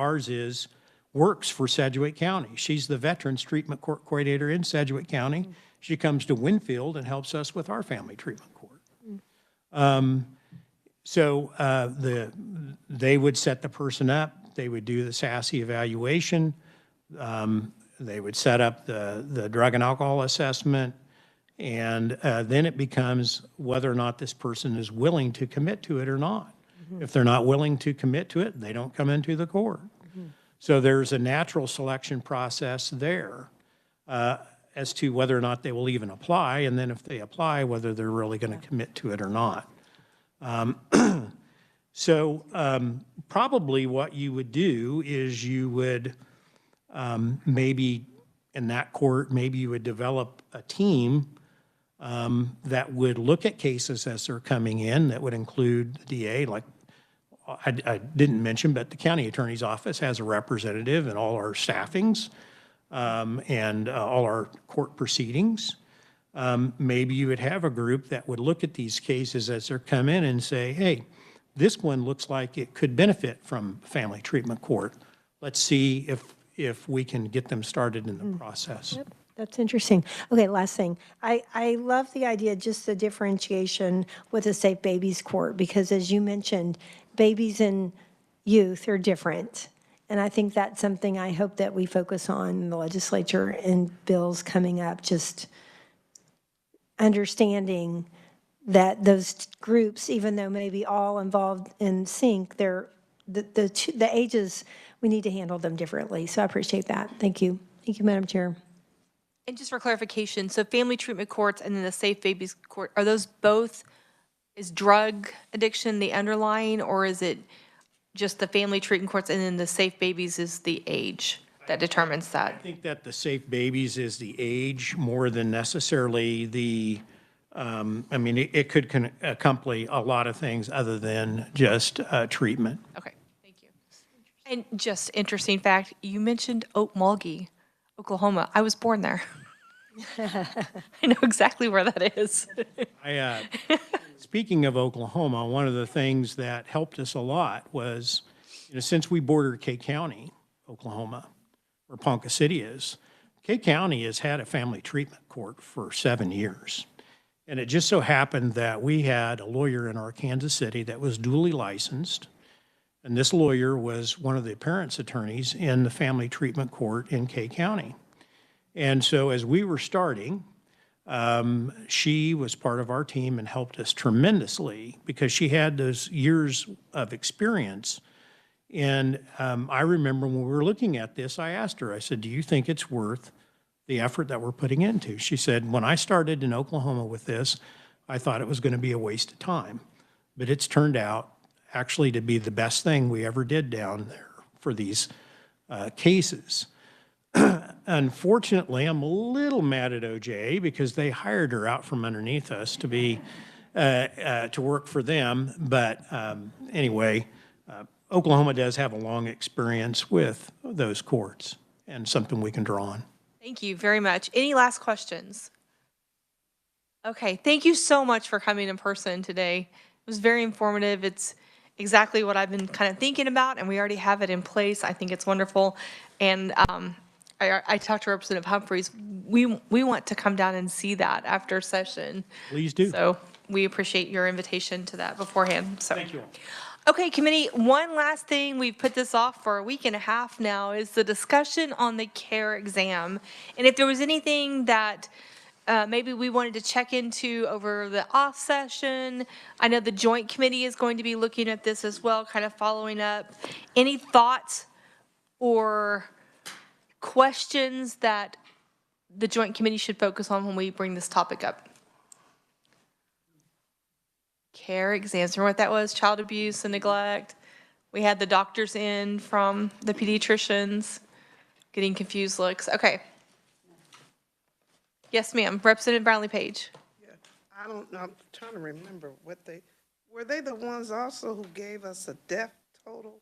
works for Sedgwick County. She's the Veterans Treatment Court Coordinator in Sedgwick County. She comes to Winfield and helps us with our family treatment court. They would set the person up. They would do the SASE evaluation. They would set up the drug and alcohol assessment. And then it becomes whether or not this person is willing to commit to it or not. If they're not willing to commit to it, they don't come into the court. So there's a natural selection process there as to whether or not they will even apply, and then if they apply, whether they're really going to commit to it or not. Probably what you would do is you would maybe in that court, maybe you would develop a team that would look at cases as they're coming in, that would include the DA, like I didn't mention, but the county attorney's office has a representative in all our staffings and all our court proceedings. Maybe you would have a group that would look at these cases as they're come in and say, hey, this one looks like it could benefit from family treatment court. Let's see if we can get them started in the process. Yep. That's interesting. Okay, last thing. I love the idea, just the differentiation with a Safe Babies Court, because as you mentioned, babies and youth are different. And I think that's something I hope that we focus on in the legislature and bills coming up, just understanding that those groups, even though maybe all involved in sync, they're the ages, we need to handle them differently. So I appreciate that. Thank you. Thank you, Madam Chair. And just for clarification, so family treatment courts and then the Safe Babies Court, are those both, is drug addiction the underlying, or is it just the family treatment courts and then the Safe Babies is the age that determines that? I think that the Safe Babies is the age more than necessarily the, it could accompany a lot of things other than just treatment. Okay, thank you. And just interesting fact, you mentioned Okmulgee, Oklahoma. I was born there. I know exactly where that is. Speaking of Oklahoma, one of the things that helped us a lot was, since we border K County, Oklahoma, where Ponca City is, K County has had a family treatment court for 7 years. And it just so happened that we had a lawyer in our Kansas City that was duly licensed. And this lawyer was one of the parents' attorneys in the family treatment court in K County. And so as we were starting, she was part of our team and helped us tremendously because she had those years of experience. And I remember when we were looking at this, I asked her, I said, do you think it's worth the effort that we're putting into? She said, when I started in Oklahoma with this, I thought it was going to be a waste of time. But it's turned out actually to be the best thing we ever did down there for these cases. Unfortunately, I'm a little mad at OJ because they hired her out from underneath us to be to work for them. But anyway, Oklahoma does have a long experience with those courts and something we can draw on. Thank you very much. Any last questions? Okay, thank you so much for coming in person today. It was very informative. It's exactly what I've been kind of thinking about, and we already have it in place. I think it's wonderful. And I talked to Representative Humphreys. We want to come down and see that after session. Please do. So we appreciate your invitation to that beforehand. So. Thank you all. Okay, committee, one last thing, we've put this off for a week and a half now, is the discussion on the CARE exam. And if there was anything that maybe we wanted to check into over the off session, I know the joint committee is going to be looking at this as well, kind of following up. Any thoughts or questions that the joint committee should focus on when we bring this topic up? CARE exams, remember what that was? Child abuse and neglect. We had the doctors in from the pediatricians, getting confused looks. Okay. Yes, ma'am. Representative Brownlee Page. Yeah, I don't know, I'm trying to remember what were they the ones also who gave us a death total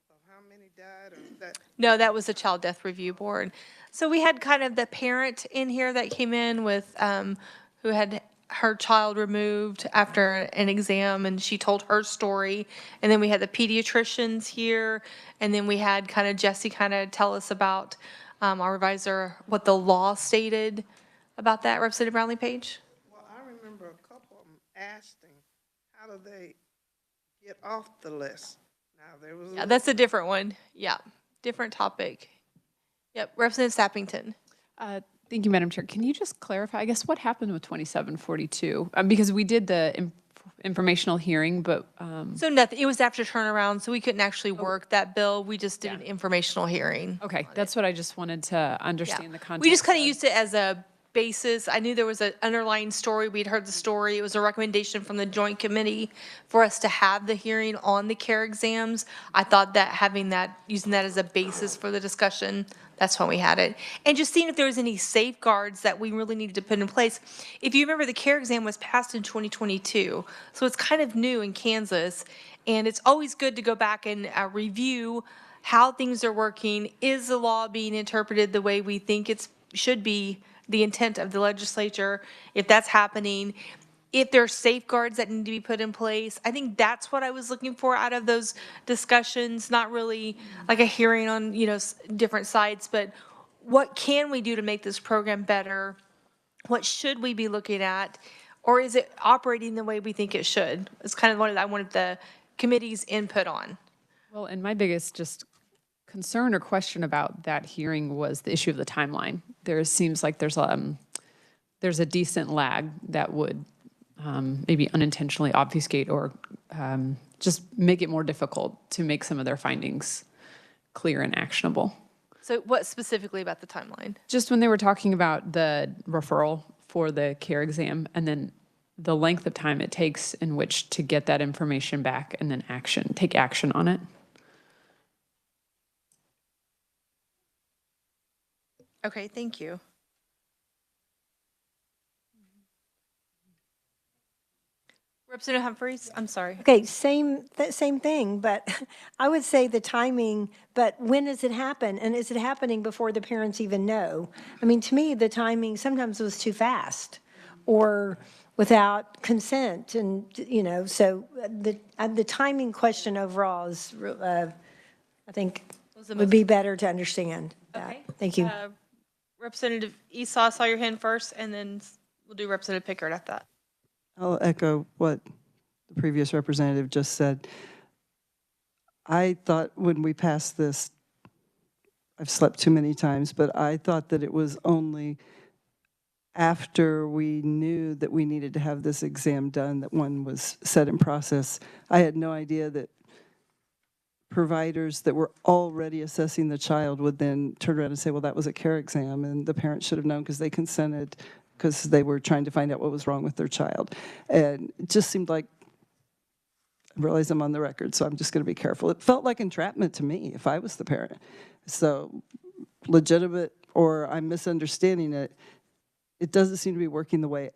of how many died or that? No, that was the Child Death Review Board. So we had kind of the parent in here that came in with, who had her child removed after an exam, and she told her story. And then we had the pediatricians here, and then we had kind of Jesse kind of tell us about, our revisor, what the law stated about that. Representative Brownlee Page? Well, I remember a couple of them asking, how do they get off the list? Now, there was. Yeah, that's a different one. Yeah, different topic. Yep, Representative Sappington. Thank you, Madam Chair. Can you just clarify, I guess, what happened with 2742? Because we did the informational hearing, but. So nothing, it was after turnaround, so we couldn't actually work that bill. We just did an informational hearing. Okay, that's what I just wanted to understand Yeah. the context. We just kind of used it as a basis. I knew there was an underlying story. We'd heard the story. It was a recommendation from the joint committee for us to have the hearing on the CARE exams. I thought that using that as a basis for the discussion, that's when we had it. And just seeing if there was any safeguards that we really needed to put in place. If you remember, the CARE exam was passed in 2022, so it's kind of new in Kansas. And it's always good to go back and review how things are working. Is the law being interpreted the way we think it should be, the intent of the legislature, if that's happening, if there are safeguards that need to be put in place? I think that's what I was looking for out of those discussions, not really like a hearing on, different sides, but what can we do to make this program better? What should we be looking at? Or is it operating the way we think it should? It's kind of what I wanted the committee's input on. Well, and my biggest just concern or question about that hearing was the issue of the timeline. There seems like there's a decent lag that would maybe unintentionally obfuscate or just make it more difficult to make some of their findings clear and actionable. So what specifically about the timeline? Just when they were talking about the referral for the CARE exam and then the length of time it takes in which to get that information back and then take action on it. Okay, thank you. Representative Humphreys, I'm sorry. Okay, same thing, but I would say the timing, but when does it happen? And is it happening before the parents even know? I mean, to me, the timing sometimes was too fast. Or without consent. And, you know, so the timing question overall is, I think, would be better to understand that. Okay. Thank you. Representative Esau, I saw your hand first, and then we'll do Representative Pickard at that. I'll echo what the previous representative just said. I thought when we passed this, I've slept too many times, but I thought that it was only after we knew that we needed to have this exam done that one was set in process. I had no idea that providers that were already assessing the child would then turn around and say, well, that was a care exam, and the parents should have known because they consented, because they were trying to find out what was wrong with their child. And it just seemed like, I realize I'm on the record, so I'm just going to be careful. It felt like entrapment to me if I was the parent. So legitimate, or I'm misunderstanding it, it doesn't seem to be working the way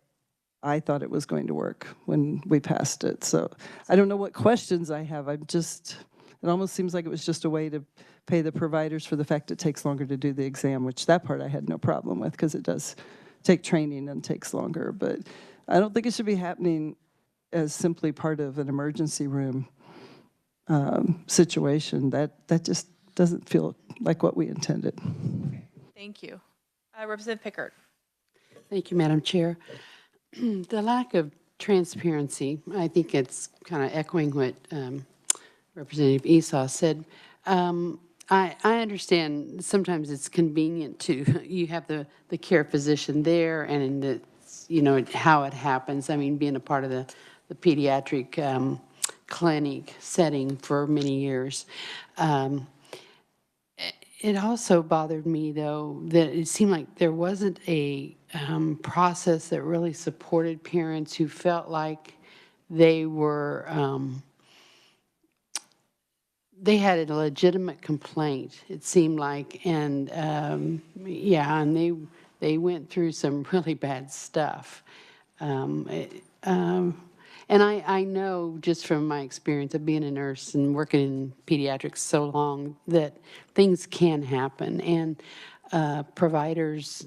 I thought it was going to work when we passed it. So I don't know what questions I have. I'm just, it almost seems like it was just a way to pay the providers for the fact it takes longer to do the exam, which that part I had no problem with because it does take training and takes longer. But I don't think it should be happening as simply part of an emergency room situation. That just doesn't feel like what we intended. Thank you. Representative Pickard. Thank you, Madam Chair. The lack of transparency, I think it's kind of echoing what Representative Esau said. I understand sometimes it's convenient to, you have the care physician there and it's, you know, how it happens. I mean, being a part of the pediatric clinic setting for many years. It also bothered me, though, that it seemed like there wasn't a process that really supported parents who felt like they were, they had a legitimate complaint, it seemed like, and yeah, and they went through some really bad stuff. And I know just from my experience of being a nurse and working in pediatrics so long that things can happen, and providers,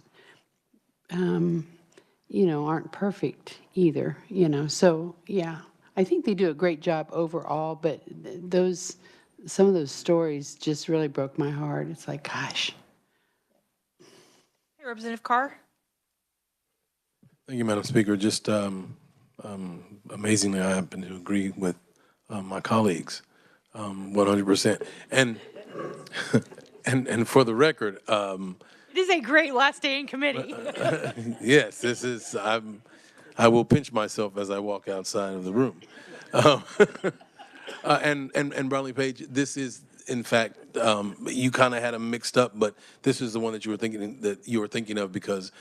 you know, aren't perfect either, you know. So yeah, I think they do a great job overall, but some of those stories just really broke my heart. It's like, gosh. Hey, Representative Carr. Thank you, Madam Speaker. Just amazingly, I happen to agree with my colleagues 100%. And and for the record, It is a great last day in committee. yes, this is. I will pinch myself as I walk outside of the room. And Brownlee Page, this is in fact you kind of had them mixed up, but this is the one that you were thinking of because.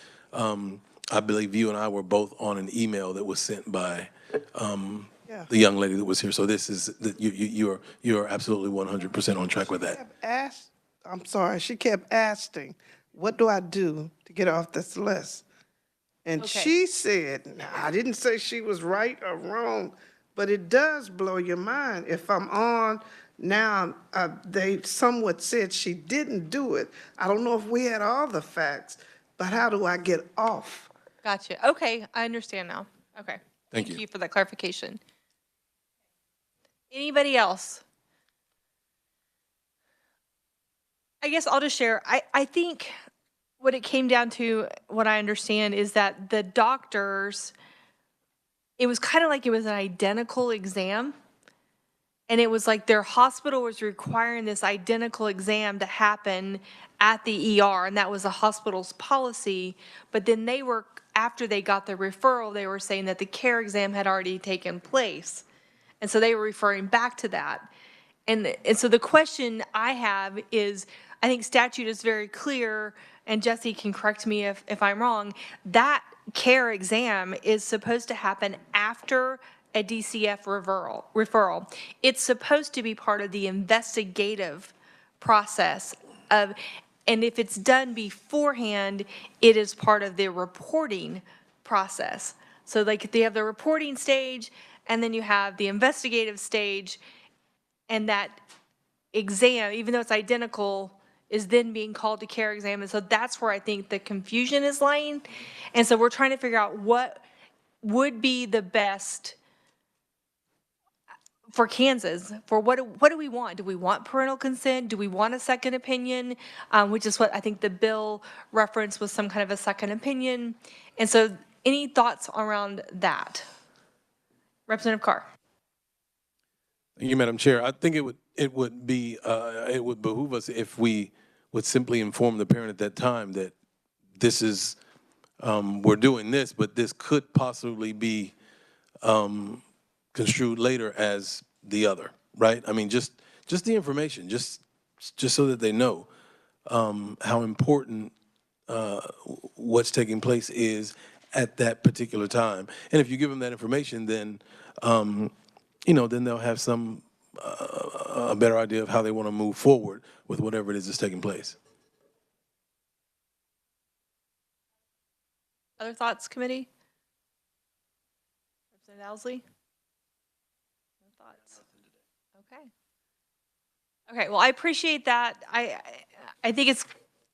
I believe you and I were both on an email that was sent by the young lady that was here. So this is you're absolutely 100% on track with that. I'm sorry. She kept asking, "What do I do to get off this list?" And she said, I didn't say she was right or wrong, but it does blow your mind. If I'm on now, they somewhat said she didn't do it. I don't know if we had all the facts, but how do I get off? Gotcha. Okay, I understand now. Okay. Thank you. You for that clarification. Anybody else? I guess I'll just share. I think what it came down to, what I understand, is that the doctors, it was kind of like it was an identical exam. And it was like their hospital was requiring this identical exam to happen at the ER, and that was the hospital's policy. But then they were, after they got the referral, they were saying that the care exam had already taken place. And so they were referring back to that. And so the question I have is, I think statute is very clear, and Jesse can correct me if I'm wrong, that care exam is supposed to happen after a DCF referral. It's supposed to be part of the investigative process of, and if it's done beforehand, it is part of the reporting process. So like they have the reporting stage, and then you have the investigative stage, and that exam, even though it's identical, is then being called to care exam. And so that's where I think the confusion is lying. And so we're trying to figure out what would be the best for Kansas, for what do we want? Do we want parental consent? Do we want a second opinion? Which is what I think the bill reference was, some kind of a second opinion. And so any thoughts around that? Representative Carr. Thank you, Madam Chair. I think it would behoove us if we would simply inform the parent at that time that this is, we're doing this, but this could possibly be construed later as the other, right? I mean, just the information, just so that they know how important what's taking place is at that particular time. And if you give them that information, then then they'll have some a better idea of how they want to move forward with whatever it is that's taking place. Other thoughts, committee? Representative Owsley? No thoughts? Okay. Okay, well, I appreciate that. I think it's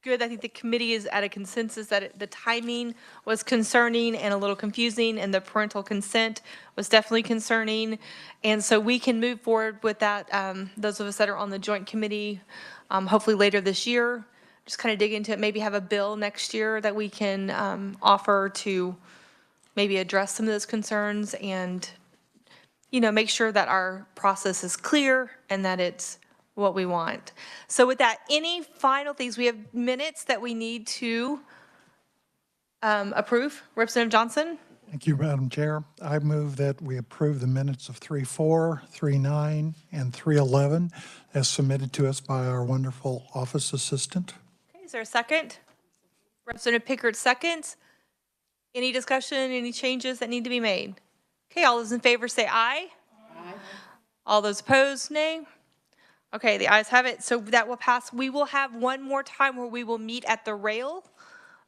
good. I think the committee is at a consensus that the timing was concerning and a little confusing, and the parental consent was definitely concerning. And so we can move forward with that, those of us that are on the joint committee, hopefully later this year. Just kind of dig into it, maybe have a bill next year that we can offer to maybe address some of those concerns and, make sure that our process is clear and that it's what we want. So with that, any final things? We have minutes that we need to approve. Representative Johnson? Thank you, Madam Chair. I move that we approve the minutes of 3-4, 3-9, and 3-11 as submitted to us by our wonderful office assistant. Okay, is there a second? Representative Pickard seconds. Any discussion, any changes that need to be made? Okay, all those in favor say aye. Aye. All those opposed, nay. Okay, the ayes have it, so that will pass. We will have one more time where we will meet at the rail.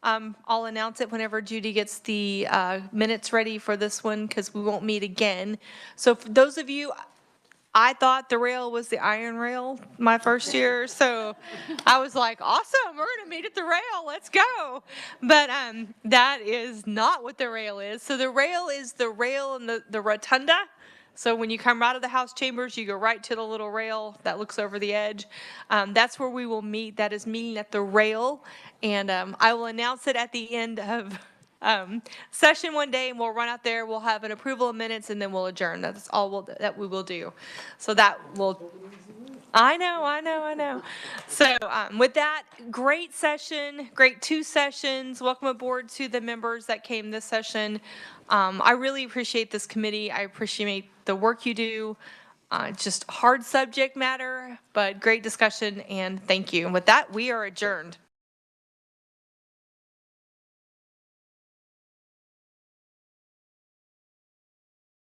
I'll announce it whenever Judy gets the minutes ready for this one, because we won't meet again. So for those of you, I thought the rail was the iron rail my first year, so I was like, awesome, we're gonna meet at the rail, let's go. But that is not what the rail is. So the rail is the rail and the rotunda. So when you come out of the House chambers, you go right to the little rail that looks over the edge. That's where we will meet. That is meeting at the rail. And I will announce it at the end of session one day, and we'll run out there. We'll have an approval of minutes, and then we'll adjourn. That's all that we will do. So that will, I know. So with that, great session, great 2 sessions. Welcome aboard to the members that came this session. I really appreciate this committee. I appreciate the work you do. Just hard subject matter, but great discussion, and thank you. And with that, we are adjourned.